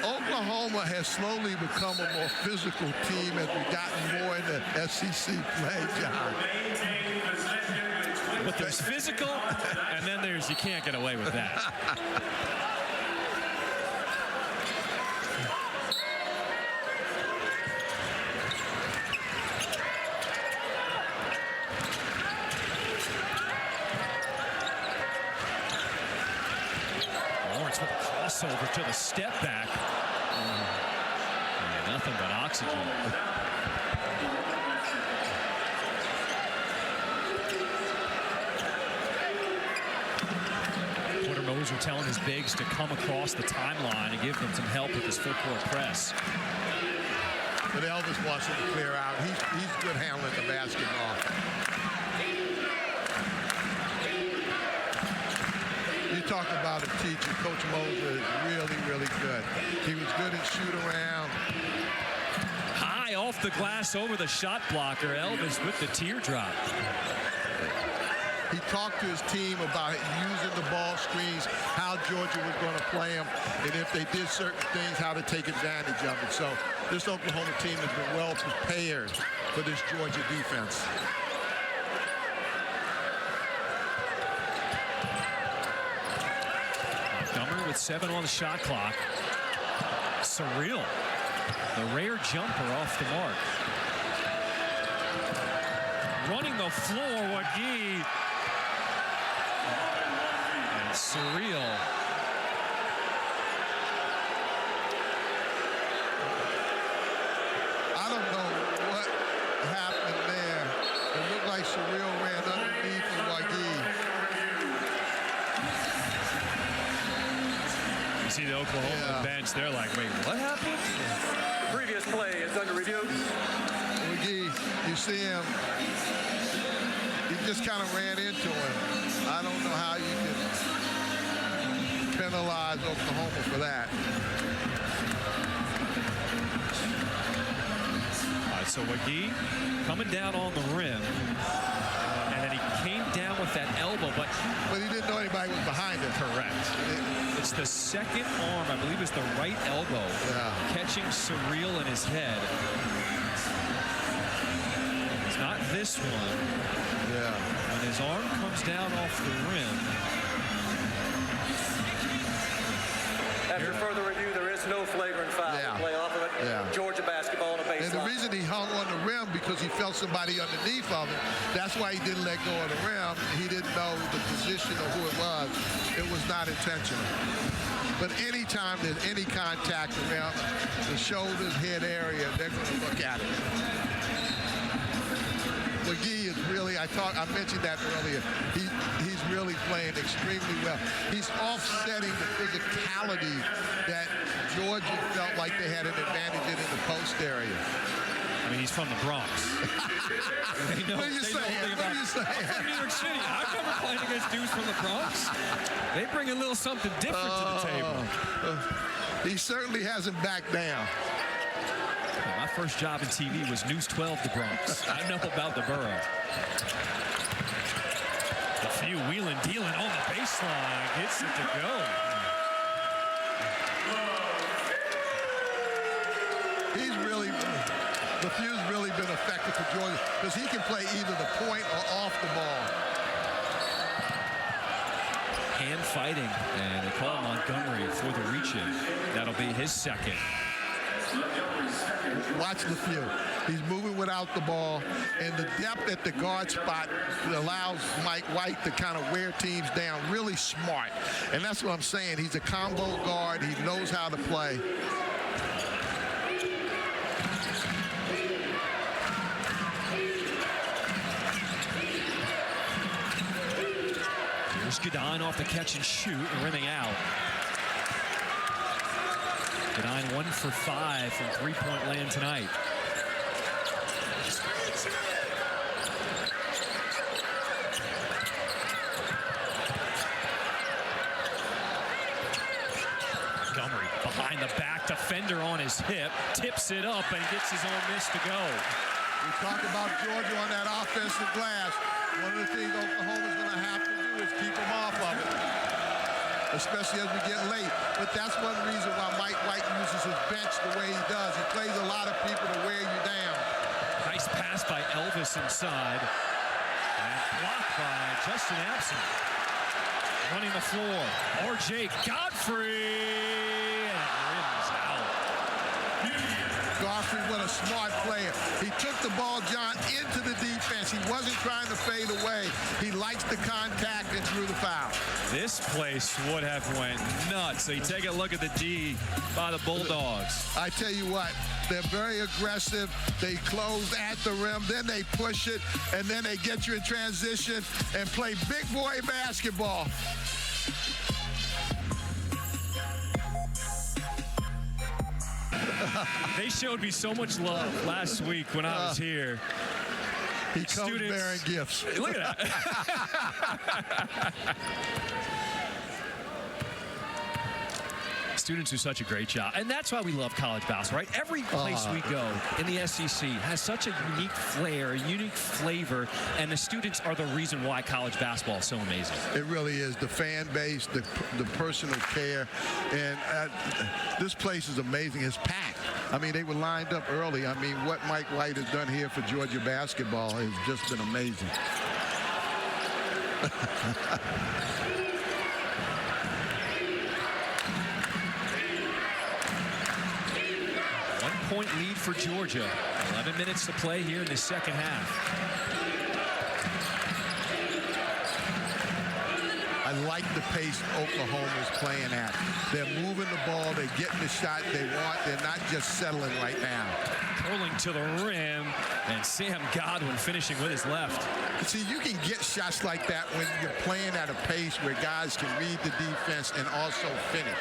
Oklahoma has slowly become a more physical team as we've gotten more into SEC play, John. But there's physical, and then there's you can't get away with that. Lawrence with a crossover to the step back. Nothing but oxygen. Porter Moser telling his bigs to come across the timeline and give them some help with his full court press. But Elvis wants him to clear out. He's good handling the basketball. You talk about a teacher. Coach Moser is really, really good. He was good at shoot around. High off the glass over the shot blocker. Elvis with the teardrop. He talked to his team about using the ball screens, how Georgia was going to play them, and if they did certain things, how to take advantage of it. So this Oklahoma team has been well prepared for this Georgia defense. Montgomery with 7 on the shot clock. Surreal. The rare jumper off the mark. Running the floor, Wagee. And Surreal. I don't know what happened there. It looked like Surreal ran underneath Wagee. You see the Oklahoma bench, they're like, wait, what happened? Previous play is under review. Wagee, you see him. He just kind of ran into him. I don't know how you can penalize Oklahoma for that. All right, so Wagee coming down on the rim. And then he came down with that elbow, but he didn't know anybody was behind him. Correct. It's the second arm, I believe it's the right elbow, catching Surreal in his head. It's not this one. Yeah. When his arm comes down off the rim. After further review, there is no flagrant foul. Play off of it. Georgia basketball on a baseline. And the reason he hung on the rim because he felt somebody underneath of him. That's why he didn't let go of the rim. He didn't know the position or who it was. It was not intentional. But anytime there's any contact around the shoulders, head area, they're going to look at it. Wagee is really, I mentioned that earlier, he's really playing extremely well. He's offsetting the physicality that Georgia felt like they had an advantage in the post area. I mean, he's from the Bronx. What are you saying? What are you saying? I'm from New York City. I remember playing against dudes from the Bronx. They bring a little something different to the table. He certainly hasn't backed down. My first job in TV was News 12 the Bronx. I know about the borough. The few wheeling, dealing on the baseline. Gets it to go. The few's really been effective for Georgia because he can play either the point or off the ball. Hand fighting, and they call Montgomery for the reach-in. That'll be his second. Watch the few. He's moving without the ball, and the depth at the guard spot allows Mike White to kind of wear teams down. Really smart, and that's what I'm saying. He's a combo guard. He knows how to play. Here's Godin off the catch and shoot and rimming out. Godin 1 for 5 from three-point land tonight. Montgomery behind the back, defender on his hip, tips it up and gets his own miss to go. We talked about Georgia on that offensive glass. One of the things Oklahoma's going to have to do is keep them off of it, especially as we get late. But that's one reason why Mike White uses his bench the way he does. He plays a lot of people to wear you down. Nice pass by Elvis inside. And blocked by Justin Abson. Running the floor. R.J. Godfrey. And it rims out. Godfrey, what a smart player. He took the ball, John, into the defense. He wasn't trying to fade away. He likes the contact and drew the foul. This place would have went nuts. So you take a look at the D by the Bulldogs. I tell you what, they're very aggressive. They close at the rim, then they push it, and then they get you in transition and play big boy basketball. They showed me so much love last week when I was here. He comes bearing gifts. Look at that. students do such a great job. And that's why we love college basketball, right? Every place we go in the SEC has such a unique flair, a unique flavor, and the students are the reason why college basketball is so amazing. It really is. The fan base, the personal care, and this place is amazing. It's packed. I mean, they were lined up early. I mean, what Mike White has done here for Georgia basketball has just been amazing. 1-point lead for Georgia. 11 minutes to play here in the second half. I like the pace Oklahoma's playing at. They're moving the ball. They're getting the shot they want. They're not just settling right now. Curling to the rim, and Sam Godwin finishing with his left. See, you can get shots like that when you're playing at a pace where guys can read the defense and also finish.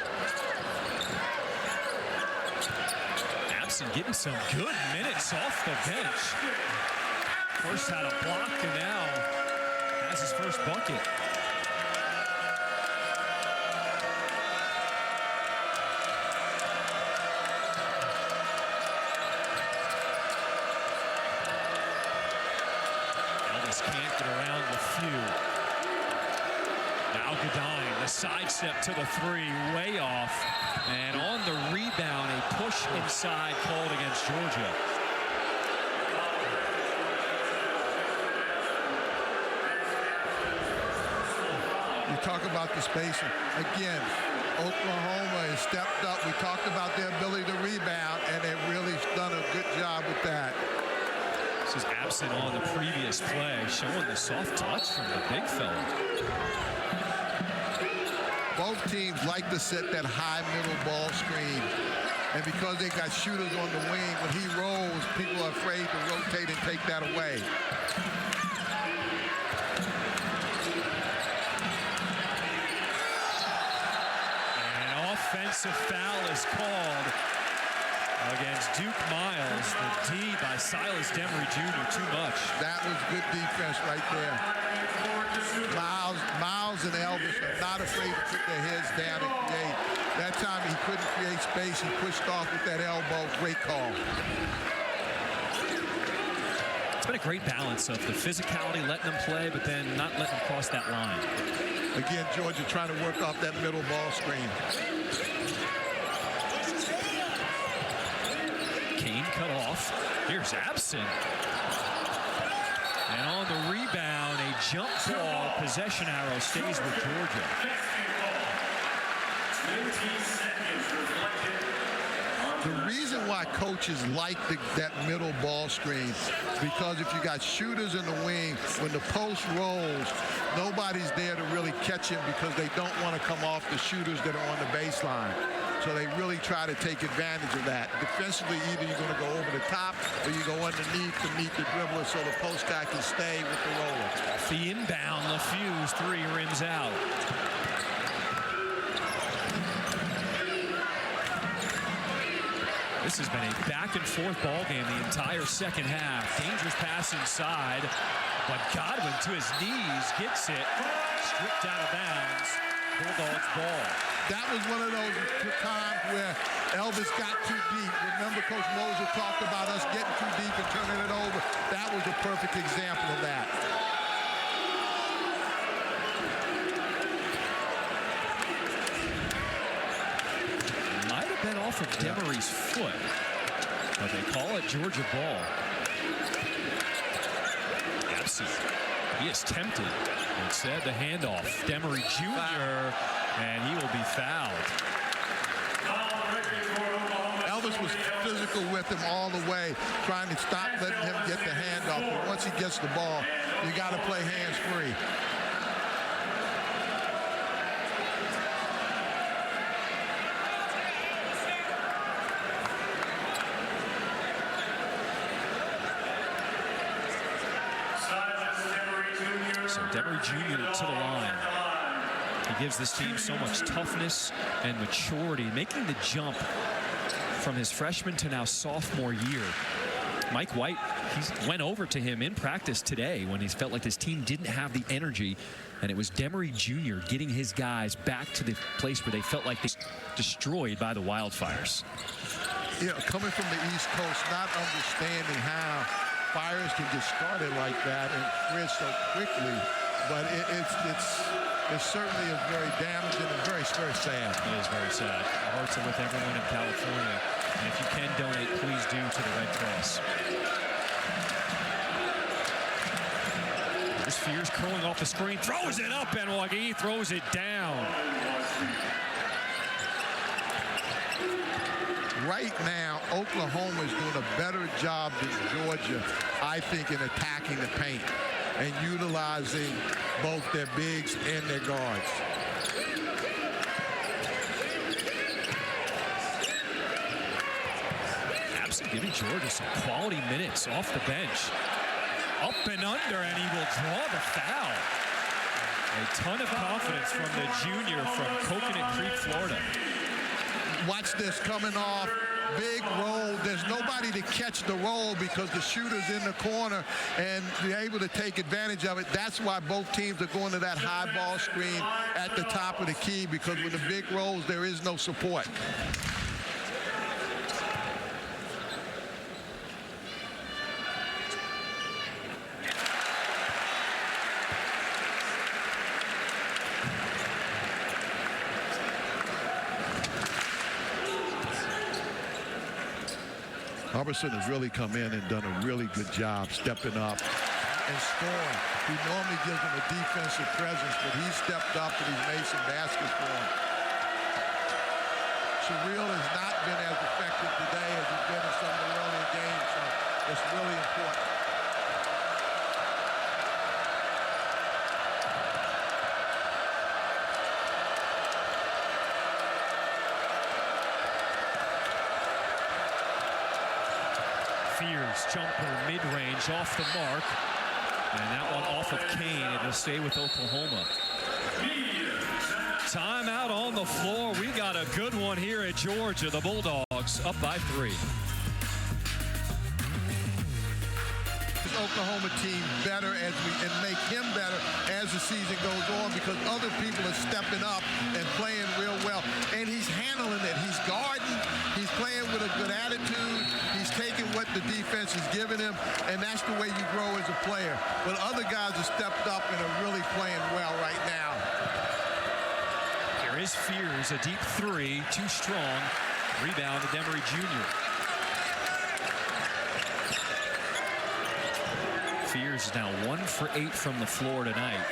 Abson getting some good minutes off the bench. First had a block, and now has his first bucket. Can't get around the few. Now Godine, the sidestep to the three, way off. And on the rebound, a push inside called against Georgia. You talk about the spacing. Again, Oklahoma has stepped up. We talked about their ability to rebound, and they've really done a good job with that. This is Absent on the previous play, showing the soft touch from the big fella. Both teams like to set that high middle ball screen. And because they got shooters on the wing, when he rolls, people are afraid to rotate and take that away. An offensive foul is called against Duke Miles. The D by Silas Demery Jr. too much. That was good defense right there. Miles and Elvis are not afraid to put their heads down and create. That time he couldn't create space. He pushed off with that elbow. Great call. It's been a great balance of the physicality, letting them play, but then not letting them cross that line. Again, Georgia trying to work off that middle ball screen. Cut off. Here's Absent. And on the rebound, a jump ball. Possession arrow stays with Georgia. 20 seconds reflected. The reason why coaches like that middle ball screen is because if you got shooters in the wing, when the post rolls, nobody's there to really catch him because they don't want to come off the shooters that are on the baseline. So they really try to take advantage of that. Defensively, either you're going to go over the top or you go underneath to meet the dribbler so the post guy can stay with the roller. The inbound, LaFuse, three rims out. This has been a back-and-forth ball game the entire second half. Dangerous pass inside, but Godwin to his knees gets it, stripped out of bounds. Bulldogs ball. That was one of those times where Elvis got too deep. Remember Coach Moser talked about us getting too deep and turning it over. That was a perfect example of that. Might have been off of Demery's foot, but they call it Georgia ball. Absent. He is tempted. Instead, the handoff. Demery Jr., and he will be fouled. Elvis was physical with him all the way, trying to stop letting him get the handoff. But once he gets the ball, you got to play hands-free. So Demery Jr. to the line. He gives this team so much toughness and maturity, making the jump from his freshman to now sophomore year. Mike White, he went over to him in practice today when he felt like his team didn't have the energy, and it was Demery Jr. getting his guys back to the place where they felt like they were destroyed by the Wildfires. Yeah, coming from the East Coast, not understanding how Fires can get started like that and spread so quickly, but it's certainly is very damaging and very, very sad. It is very sad. Our hearts are with everyone in California, and if you can donate, please do to the Red Cross. There's Fears curling off the screen, throws it up, and Wagee throws it down. Right now, Oklahoma is doing a better job than Georgia, I think, in attacking the paint and utilizing both their bigs and their guards. Absent giving Georgia some quality minutes off the bench. Up and under, and he will draw the foul. A ton of confidence from the junior from Coconut Creek, Florida. Watch this coming off. Big roll. There's nobody to catch the roll because the shooter's in the corner and they're able to take advantage of it. That's why both teams are going to that high ball screen at the top of the key, because with the big rolls, there is no support. Hubbardson has really come in and done a really good job stepping up and scoring. He normally gives them a defensive presence, but he stepped up and he's made some baskets for him. Sherrill has not been as effective today as he's been in some of the earlier games, so it's really important. Fears jumper mid-range off the mark, and that one off of Kane. It'll stay with Oklahoma. Timeout on the floor. We got a good one here at Georgia. The Bulldogs up by 3. Oklahoma team better and make him better as the season goes on, because other people are stepping up and playing real well, and he's handling it. He's guarding, he's playing with a good attitude, he's taking what the defense is giving him, and that's the way you grow as a player. But other guys have stepped up and are really playing well right now. Here is Fears, a deep 3, too strong. Rebound to Demery Jr. Fears is now 1 for 8 from the floor tonight.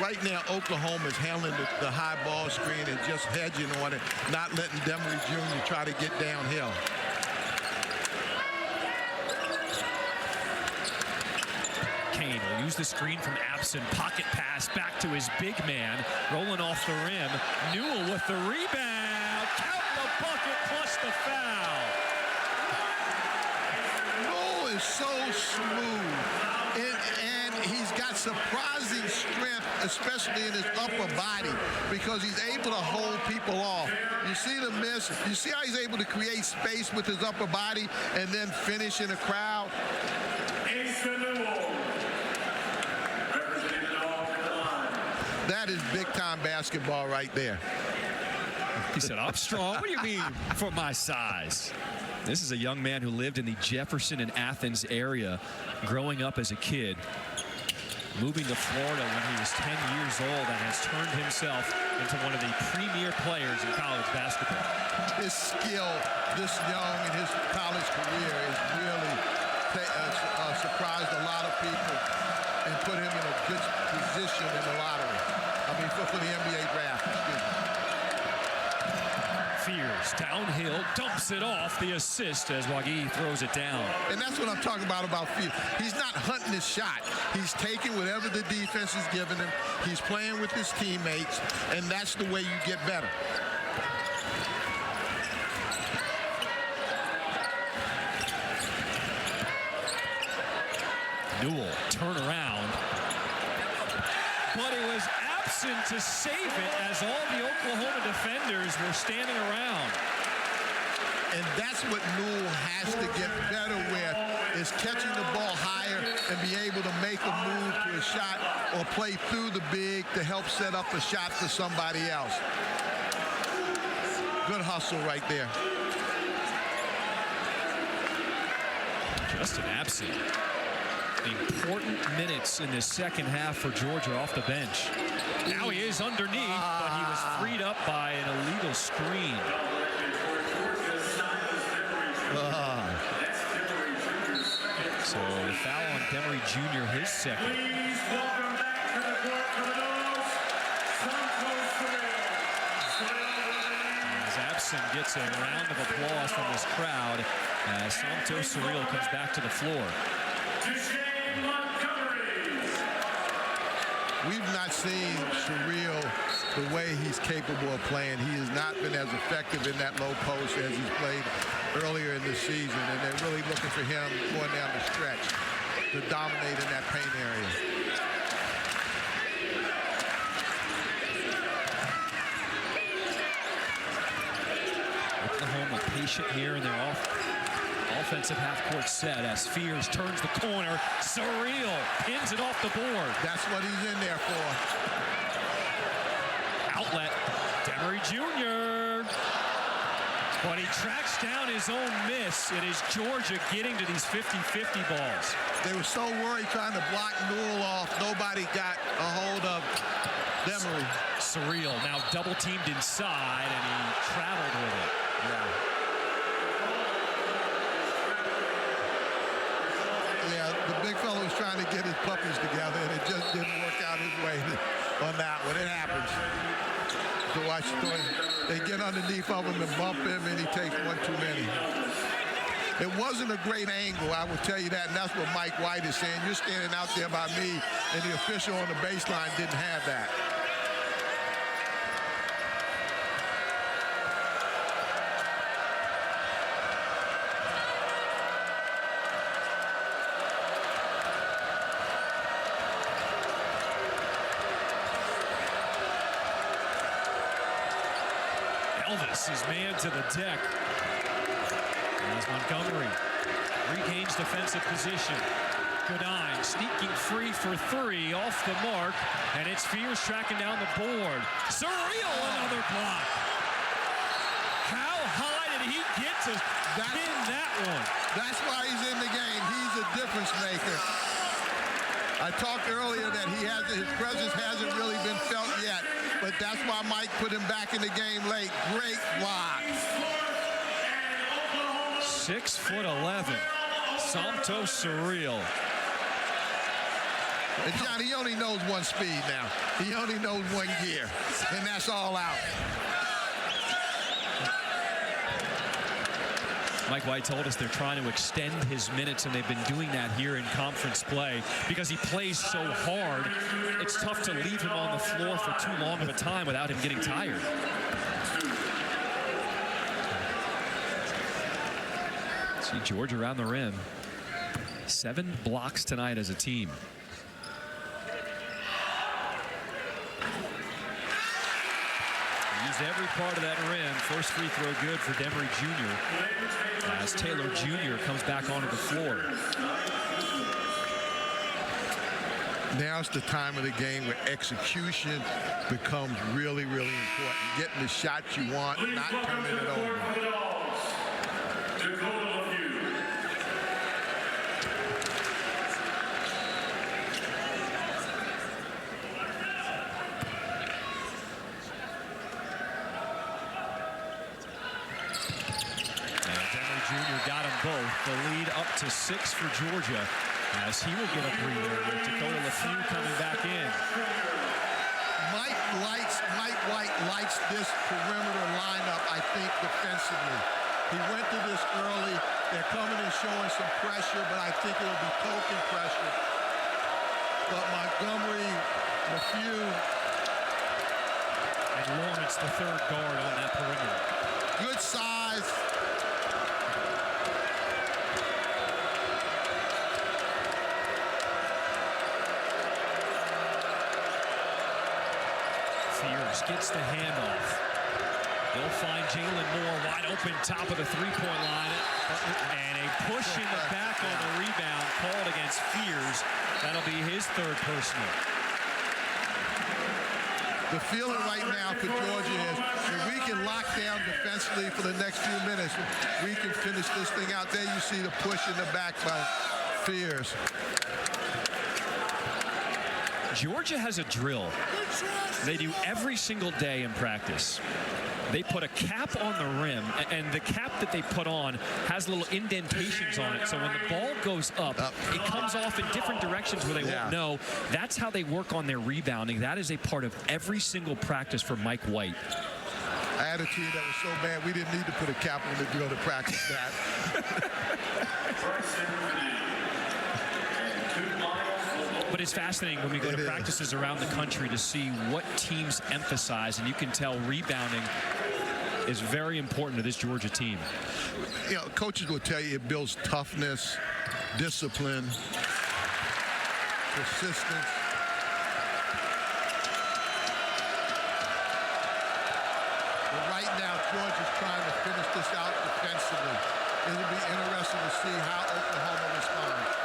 Right now, Oklahoma is handling the high ball screen and just hedging on it, not letting Demery Jr. try to get downhill. Kane will use the screen from Absent. Pocket pass back to his big man. Rolling off the rim. Newell with the rebound. Count the bucket plus the foul. So smooth, and he's got surprising strength, especially in his upper body, because he's able to hold people off. You see the miss, you see how he's able to create space with his upper body and then finish in a crowd. That is big time basketball right there. He said, I'm strong. What do you mean for my size? This is a young man who lived in the Jefferson and Athens area growing up as a kid, moving to Florida when he was 10 years old, and has turned himself into one of the premier players in college basketball. His skill this young in his college career is really surprised a lot of people and put him in a good position in the lottery. I mean, for the NBA draft, excuse me. Fears downhill, dumps it off. The assist as Wagee throws it down. And that's what I'm talking about Fears. He's not hunting his shot. He's taking whatever the defense is giving him. He's playing with his teammates, and that's the way you get better. Newell, turn around. But it was Absent to save it as all the Oklahoma defenders were standing around. And that's what Newell has to get better is catching the ball higher and be able to make a move to a shot or play through the big to help set up a shot for somebody else. Good hustle right there. Justin Absent. Important minutes in the second half for Georgia off the bench. Now he is underneath, but he was freed up by an illegal screen. So the foul on Demery Jr., his second. As Absent gets a round of applause from this crowd as Santos Surreal comes back to the floor. We've not seen Surreal the way he's capable of playing. He has not been as effective in that low post as he's played earlier in the season, and they're really looking for him going down the stretch to dominate in that paint area. Oklahoma patient here in their offensive half-court set as Fears turns the corner. Surreal pins it off the board. That's what he's in there for. Outlet, Demery Jr. But he tracks down his own miss. It is Georgia getting to these 50-50 balls. They were so worried trying to block Newell off. Nobody got a hold of Demery. Surreal now double teamed inside, and he traveled with it. Yeah, the big fellow was trying to get his puppies together, and it just didn't work out his way on that one. It happens. To watch they get underneath of him and bump him, and he takes one too many. It wasn't a great angle, I will tell you that, and that's what Mike White is saying. You're standing out there by me, and the official on the baseline didn't have that. Elvis is man to the deck as Montgomery regains defensive position. Godine sneaking free for three off the mark, and it's Fears tracking down the board. Surreal, another block. How high did he get to pin that one? That's why he's in the game. He's a difference maker. I talked earlier that his presence hasn't really been felt yet, but that's why Mike put him back in the game late. Great block. 6'11", Santos Surreal. And John, he only knows one speed now. He only knows one gear, and that's all out. Mike White told us they're trying to extend his minutes, and they've been doing that here in conference play because he plays so hard. It's tough to leave him on the floor for too long of a time without him getting tired. See Georgia around the rim. 7 blocks tonight as a team. Used every part of that rim. First free throw good for Demery Jr. as Taylor Jr. comes back onto the floor. Now's the time of the game where execution becomes really, really important. Getting the shots you want, not turning it over. Jr. got them both. The lead up to 6 for Georgia as he will get a breather with Dakota LeFew coming back in. Mike White likes this perimeter lineup, I think, defensively. He went to this early. They're coming and showing some pressure, but I think it'll be token pressure. But Montgomery, LeFew, and Lawrence, the third guard on that perimeter. Good size. Fears gets the handoff. They'll find Jalen Moore wide open, top of the three-point line. And a push in the back on the rebound called against Fears. That'll be his third personal. The feeling right now for Georgia is if we can lock down defensively for the next few minutes, we can finish this thing out. There you see the push in the back by Fears. Georgia has a drill they do every single day in practice. They put a cap on the rim, and the cap that they put on has little indentations on it. So when the ball goes up, it comes off in different directions where they won't know. That's how they work on their rebounding. That is a part of every single practice for Mike White. I had a team that was so bad we didn't need to put a cap on the drill to practice that. But it's fascinating when we go to practices around the country to see what teams emphasize, and you can tell rebounding is very important to this Georgia team. You know, coaches will tell you it builds toughness, discipline, persistence. But right now, Georgia's trying to finish this out defensively. It'll be interesting to see how Oklahoma responds.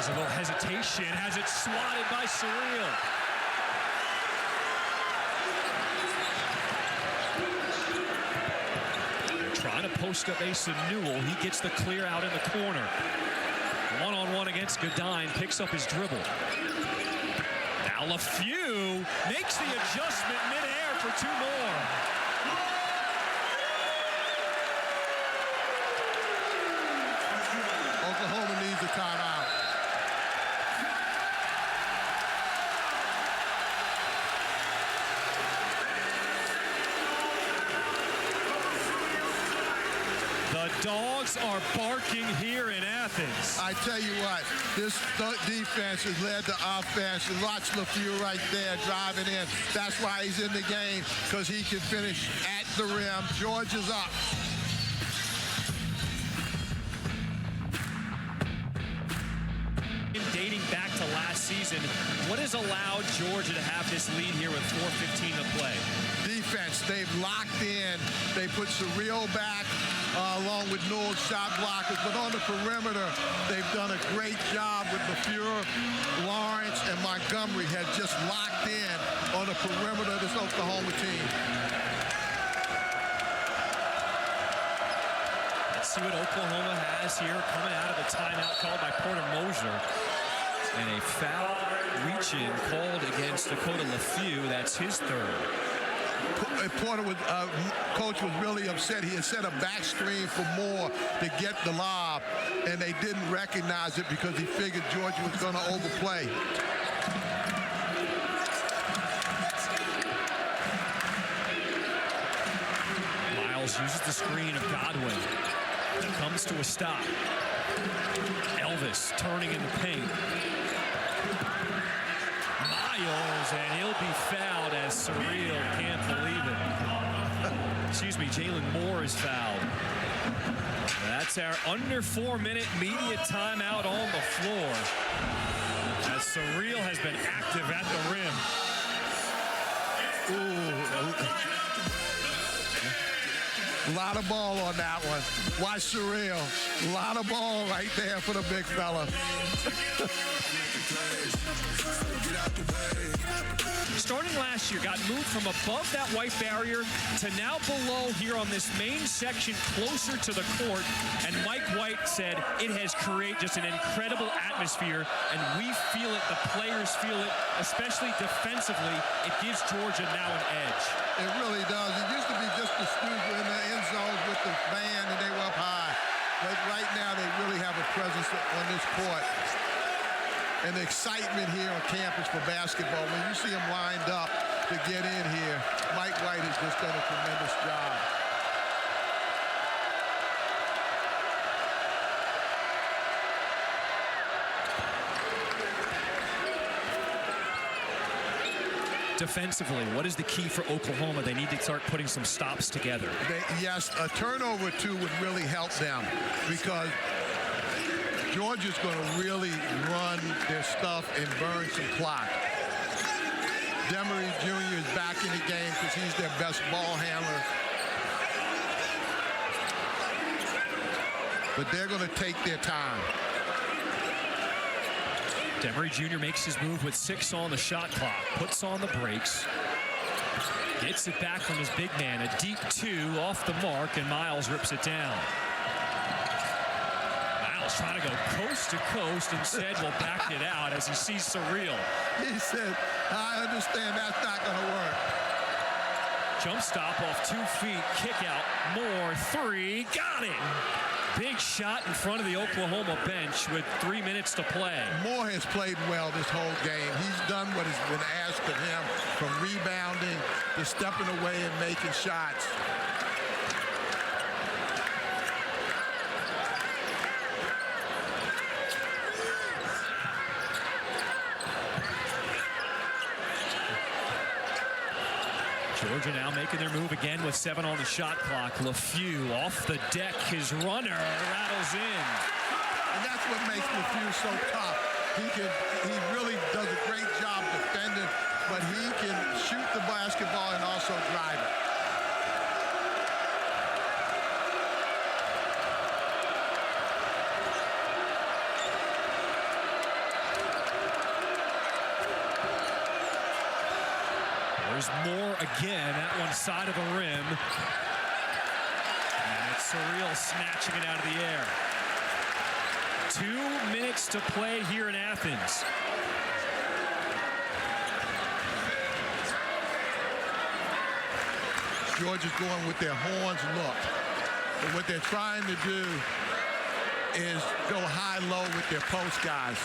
A little hesitation, has it swatted by Surreal. They're trying to post up Asa Newell. He gets the clear out in the corner. One-on-one against Godine, picks up his dribble. Now LaFew makes the adjustment midair for two more. Oklahoma needs a timeout. The dogs are barking here in Athens. I tell you what, this defense has led to offense. And watch LaFew right there driving in. That's why he's in the game, because he can finish at the rim. Georgia's up. Dating back to last season, what has allowed Georgia to have this lead here with 4:15 to play? Defense, they've locked in. They put Surreal back along with Newell's shot blockers. But on the perimeter, they've done a great job with LaFleur, Lawrence, and Montgomery had just locked in on the perimeter of this Oklahoma team. Let's see what Oklahoma has here coming out of the timeout called by Porter Moser. And a foul reach-in called against Dakota LaFew. That's his third. Porter was, coach was really upset. He had set a back screen for Moore to get the lob, and they didn't recognize it because he figured Georgia was going to overplay. Miles uses the screen of Godwin. He comes to a stop. Elvis turning in the paint. Miles, and he'll be fouled as Surreal can't believe it. Excuse me, Jalen Moore is fouled. That's our under 4-minute media timeout on the floor, as Surreal has been active at the rim. A lot of ball on that one. Watch Surreal. A lot of ball right there for the big fella. Starting last year, got moved from above that white barrier to now below here on this main section closer to the court. And Mike White said it has created just an incredible atmosphere, and we feel it, the players feel it, especially defensively. It gives Georgia now an edge. It really does. It used to be just the students were in the end zones with the band and they were up high. But right now they really have a presence on this court. And the excitement here on campus for basketball, when you see them lined up to get in here, Mike White has just done a tremendous job. Defensively, what is the key for Oklahoma? They need to start putting some stops together. Yes, a turnover or two would really help them, because Georgia's going to really run their stuff and burn some clock. Demery Jr. is back in the game because he's their best ball handler. But they're going to take their time. Demery Jr. makes his move with 6 on the shot clock, puts on the brakes, gets it back from his big man, a deep 2 off the mark, and Miles rips it down. Miles trying to go coast to coast, instead will back it out as he sees Surreal. He said, I understand that's not going to work. Jump stop off 2 feet, kick out, Moore, 3, got it! Big shot in front of the Oklahoma bench with 3 minutes to play. Moore has played well this whole game. He's done what has been asked of him, from rebounding to stepping away and making shots. Georgia now making their move again with 7 on the shot clock. LeFew off the deck. His runner rattles in. And that's what makes LeFew so tough. He really does a great job defending, but he can shoot the basketball and also drive it. There's Moore again at one side of the rim. And it's Surreal snatching it out of the air. 2 minutes to play here in Athens. Georgia's going with their horns look. But what they're trying to do is go high-low with their post guys.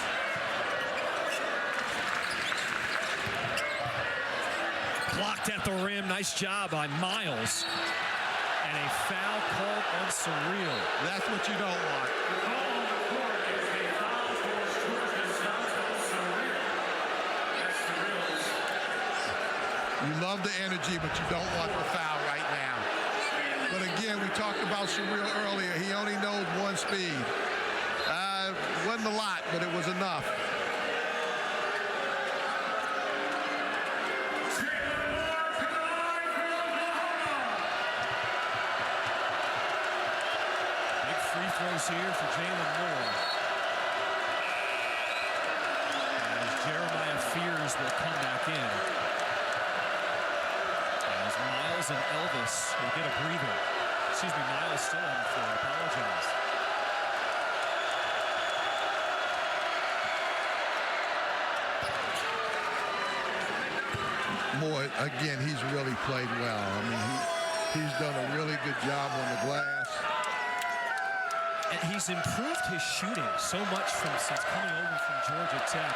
Blocked at the rim. Nice job by Miles. And a foul called on Surreal. That's what you don't want. You love the energy, but you don't want the foul right now. But again, we talked about Surreal earlier. He only knows one speed. Wasn't a lot, but it was enough. Throws here for Jalen Moore. As Jeremiah Fears will come back in. As Miles and Elvis will get a breather. Excuse me, Miles still on the floor. I apologize. Moore, again, he's really played well. I mean, he's done a really good job on the glass. And he's improved his shooting so much since coming over from Georgia Tech.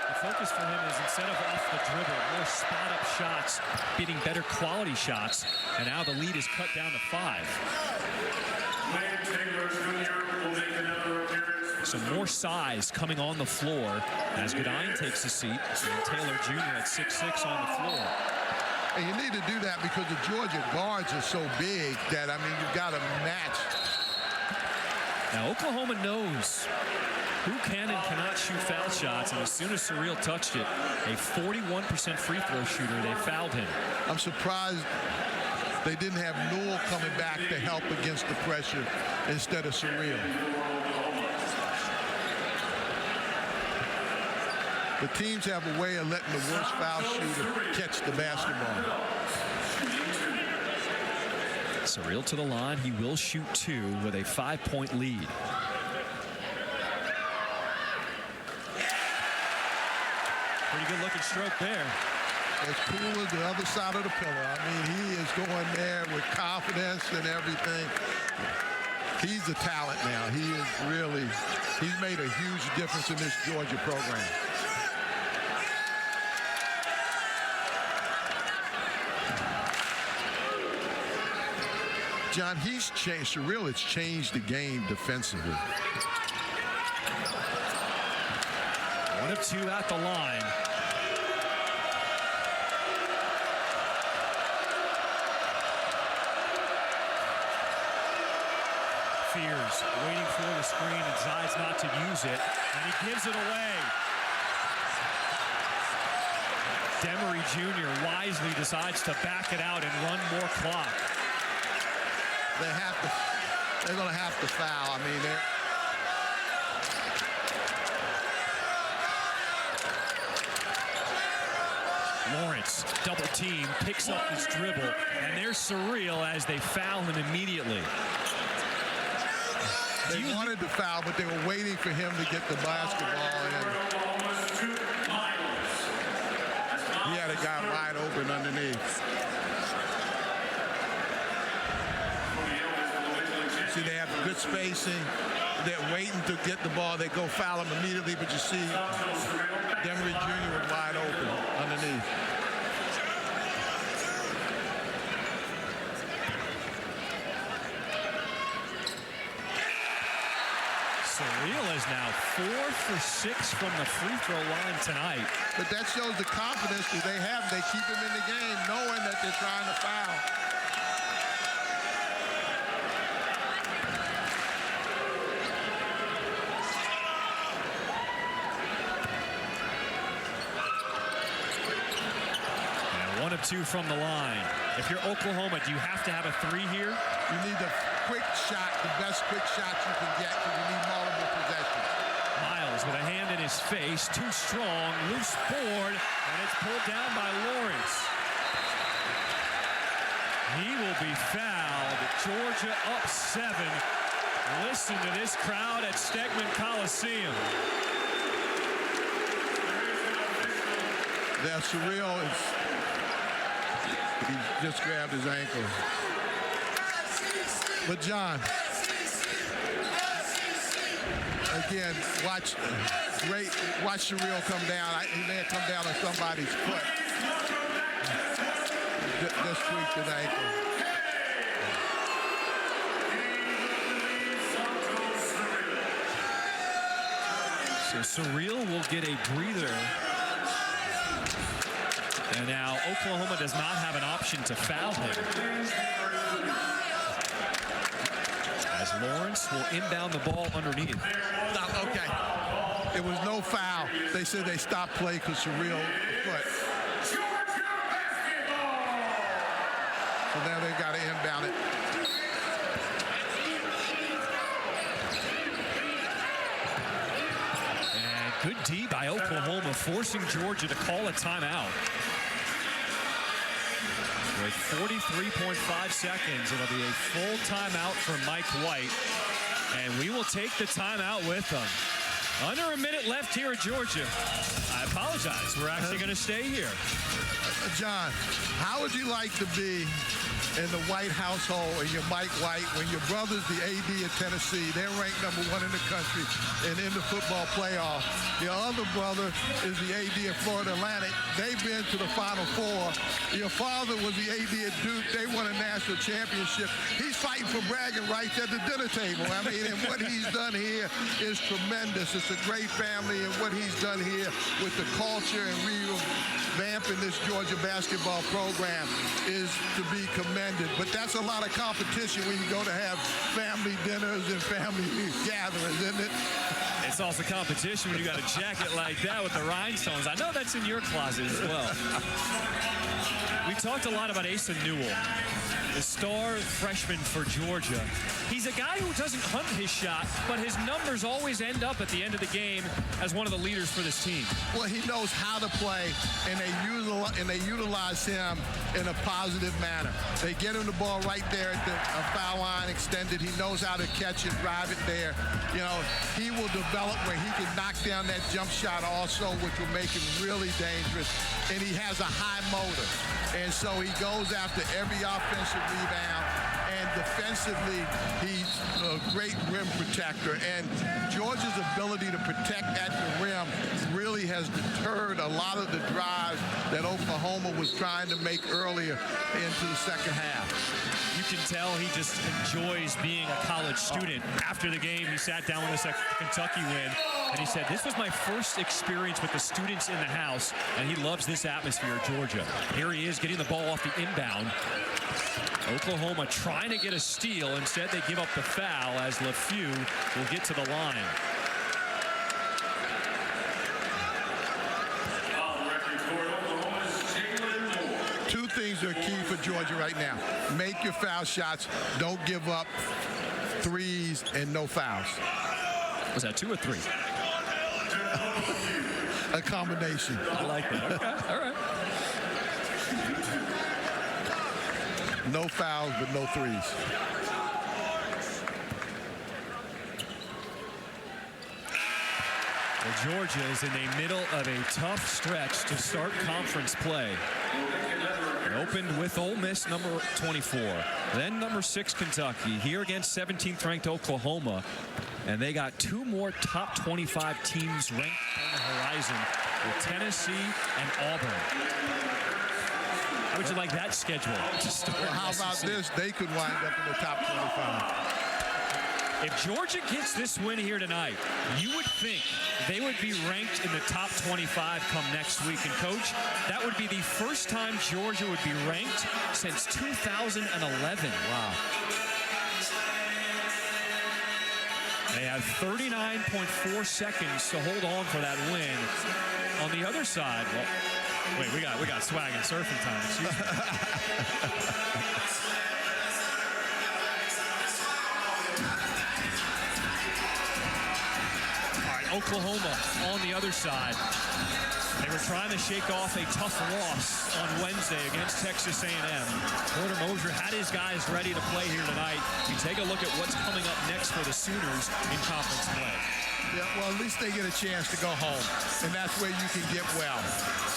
The focus for him is, instead of off the dribble, more spot-up shots, getting better quality shots, and now the lead is cut down to 5. Some more size coming on the floor as Goodine takes a seat, and Taylor Jr. at 6'6" on the floor. And you need to do that because the Georgia guards are so big that, I mean, you've got to match. Now, Oklahoma knows who can and cannot shoot foul shots, and as soon as Surreal touched it, a 41% free throw shooter, they fouled him. I'm surprised they didn't have Newell coming back to help against the pressure instead of Surreal. The teams have a way of letting the worst foul shooter catch the basketball. Surreal to the line. He will shoot 2 with a 5-point lead. Pretty good looking stroke there. As cool as the other side of the pillar. I mean, he is going there with confidence and everything. He's a talent now. He's made a huge difference in this Georgia program. John, Surreal has changed the game defensively. 1 of 2 at the line. fears, waiting for the screen and decides not to use it, and he gives it away. Demery Jr. wisely decides to back it out and run more clock. They're going to have to foul. I mean, Lawrence, double team, picks up his dribble, and there's Surreal as they foul him immediately. They wanted to foul, but they were waiting for him to get the basketball in. He had a guy wide open underneath. See, they have good spacing. They're waiting to get the ball. They go foul him immediately, but you see Demery Jr. was wide open underneath. Surreal is now 4 for 6 from the free throw line tonight. But that shows the confidence that they have. They keep him in the game knowing that they're trying to foul. And 1 of 2 from the line. If you're Oklahoma, do you have to have a 3 here? You need the quick shot, the best quick shot you can get, because you need multiple possessions. Miles with a hand in his face, too strong, loose board, and it's pulled down by Lawrence. He will be fouled. Georgia up 7. Listen to this crowd at Stegman Coliseum. That Surreal he just grabbed his ankle. But John, again, watch Surreal come down. He may have come down on somebody's foot. Just tweaked his ankle. So Surreal will get a breather. And now Oklahoma does not have an option to foul him. As Lawrence will inbound the ball underneath. Okay. It was no foul. They said they stopped play because Surreal foot. So now they've got to inbound it. And good D by Oklahoma, forcing Georgia to call a timeout. With 43.5 seconds, it'll be a full timeout for Mike White. And we will take the timeout with them. Under a minute left here at Georgia. I apologize. We're actually going to stay here. John, how would you like to be in the White household and you're Mike White when your brother's the AD of Tennessee? They're ranked #1 in the country and in the football playoff. Your other brother is the AD of Florida Atlantic. They've been to the Final Four. Your father was the AD at Duke. They won a national championship. He's fighting for bragging rights at the dinner table. I mean, and what he's done here is tremendous. It's a great family, and what he's done here with the culture and revamping this Georgia basketball program is to be commended. But that's a lot of competition when you go to have family dinners and family gatherings, isn't it? It's also competition when you got a jacket like that with the rhinestones. I know that's in your closet as well. We talked a lot about Asa Newell, the star freshman for Georgia. He's a guy who doesn't hunt his shot, but his numbers always end up at the end of the game as one of the leaders for this team. Well, he knows how to play, and they utilize him in a positive manner. They get him the ball right there at the foul line extended. He knows how to catch it, drive it there. You know, he will develop where he can knock down that jump shot also, which will make him really dangerous. And he has a high motor. And so he goes after every offensive rebound. And defensively, he's a great rim protector. And Georgia's ability to protect at the rim really has deterred a lot of the drives that Oklahoma was trying to make earlier into the second half. You can tell he just enjoys being a college student. After the game, he sat down with us at Kentucky win, and he said, this was my first experience with the students in the house, and he loves this atmosphere at Georgia. Here he is getting the ball off the inbound. Oklahoma trying to get a steal. Instead, they give up the foul as LeFew will get to the line. Two things are key for Georgia right now. Make your foul shots. Don't give up threes and no fouls. Was that 2 or 3? A combination. I like that. Okay. All right. No fouls, but no threes. Well, Georgia is in the middle of a tough stretch to start conference play. It opened with Ole Miss, number 24. Then number 6, Kentucky. Here against 17th ranked Oklahoma. And they got 2 more top 25 teams ranked on the horizon with Tennessee and Auburn. How would you like that schedule to start? Well, how about this? They could wind up in the top 25. If Georgia gets this win here tonight, you would think they would be ranked in the top 25 come next week. And, Coach, that would be the first time Georgia would be ranked since 2011. Wow. They have 39.4 seconds to hold on for that win. On the other side, well, wait, we got swag and surfing time. Excuse me. All right, Oklahoma on the other side. They were trying to shake off a tough loss on Wednesday against Texas A&M. Porter Moser had his guys ready to play here tonight. You take a look at what's coming up next for the Sooners in conference play. Yeah, well, at least they get a chance to go home, and that's where you can get well.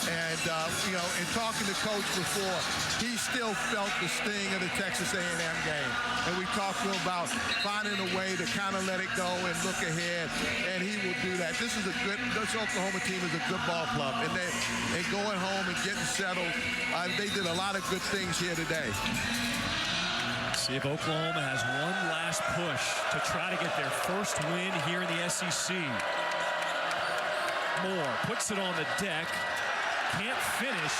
And, you know, in talking to Coach before, he still felt the sting of the Texas A&M game. And we talked to him about finding a way to kind of let it go and look ahead, and he will do that. This Oklahoma team is a good ball club, and they going home and getting settled. They did a lot of good things here today. See if Oklahoma has one last push to try to get their first win here in the SEC. Moore puts it on the deck. Can't finish.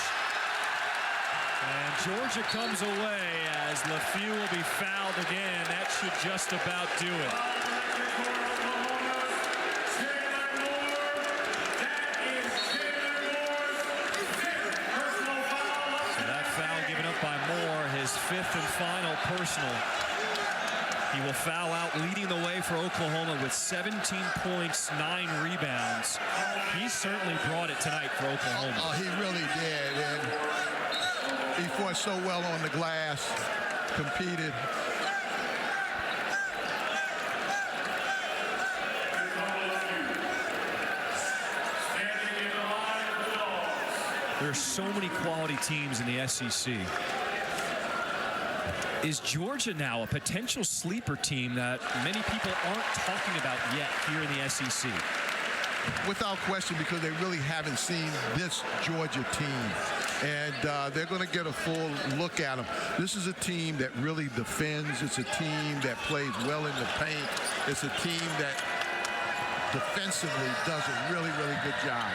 And Georgia comes away as LeFew will be fouled again. That should just about do it. By Moore, his 5th and final personal. He will foul out, leading the way for Oklahoma with 17 points, 9 rebounds. He certainly brought it tonight for Oklahoma. Oh, he really did. And he fought so well on the glass, competed. There are so many quality teams in the SEC. Is Georgia now a potential sleeper team that many people aren't talking about yet here in the SEC? Without question, because they really haven't seen this Georgia team. And they're going to get a full look at them. This is a team that really defends. It's a team that plays well in the paint. It's a team that defensively does a really, really good job.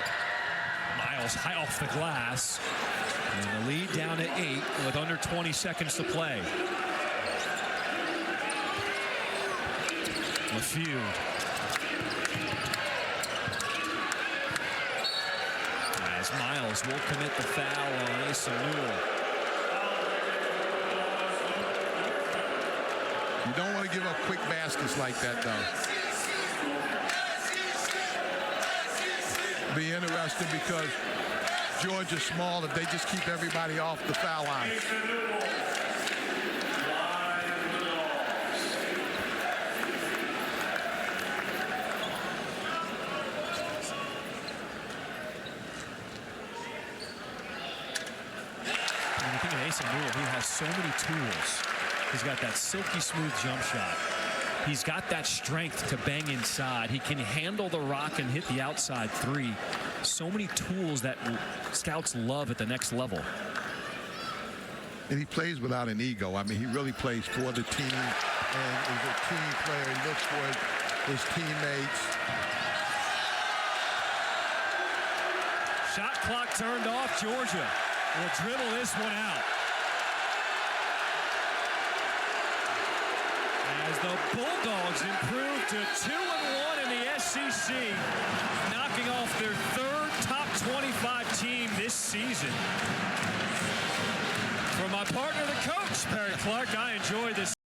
Miles high off the glass. And the lead down to 8 with under 20 seconds to play. LeFew. As Miles will commit the foul on Asa Newell. You don't want to give up quick baskets like that, though. Be interesting because Georgia's small if they just keep everybody off the foul line. When you think of Asa Newell, he has so many tools. He's got that silky smooth jump shot. He's got that strength to bang inside. He can handle the rock and hit the outside 3. So many tools that scouts love at the next level. And he plays without an ego. I mean, he really plays for the team and is a team player. He looks for his teammates. Shot clock turned off. Georgia will dribble this one out. as the Bulldogs improve to 2-1 in the SEC, knocking off their third top 25 team this season. For my partner, the coach, Perry Clark, I enjoyed this.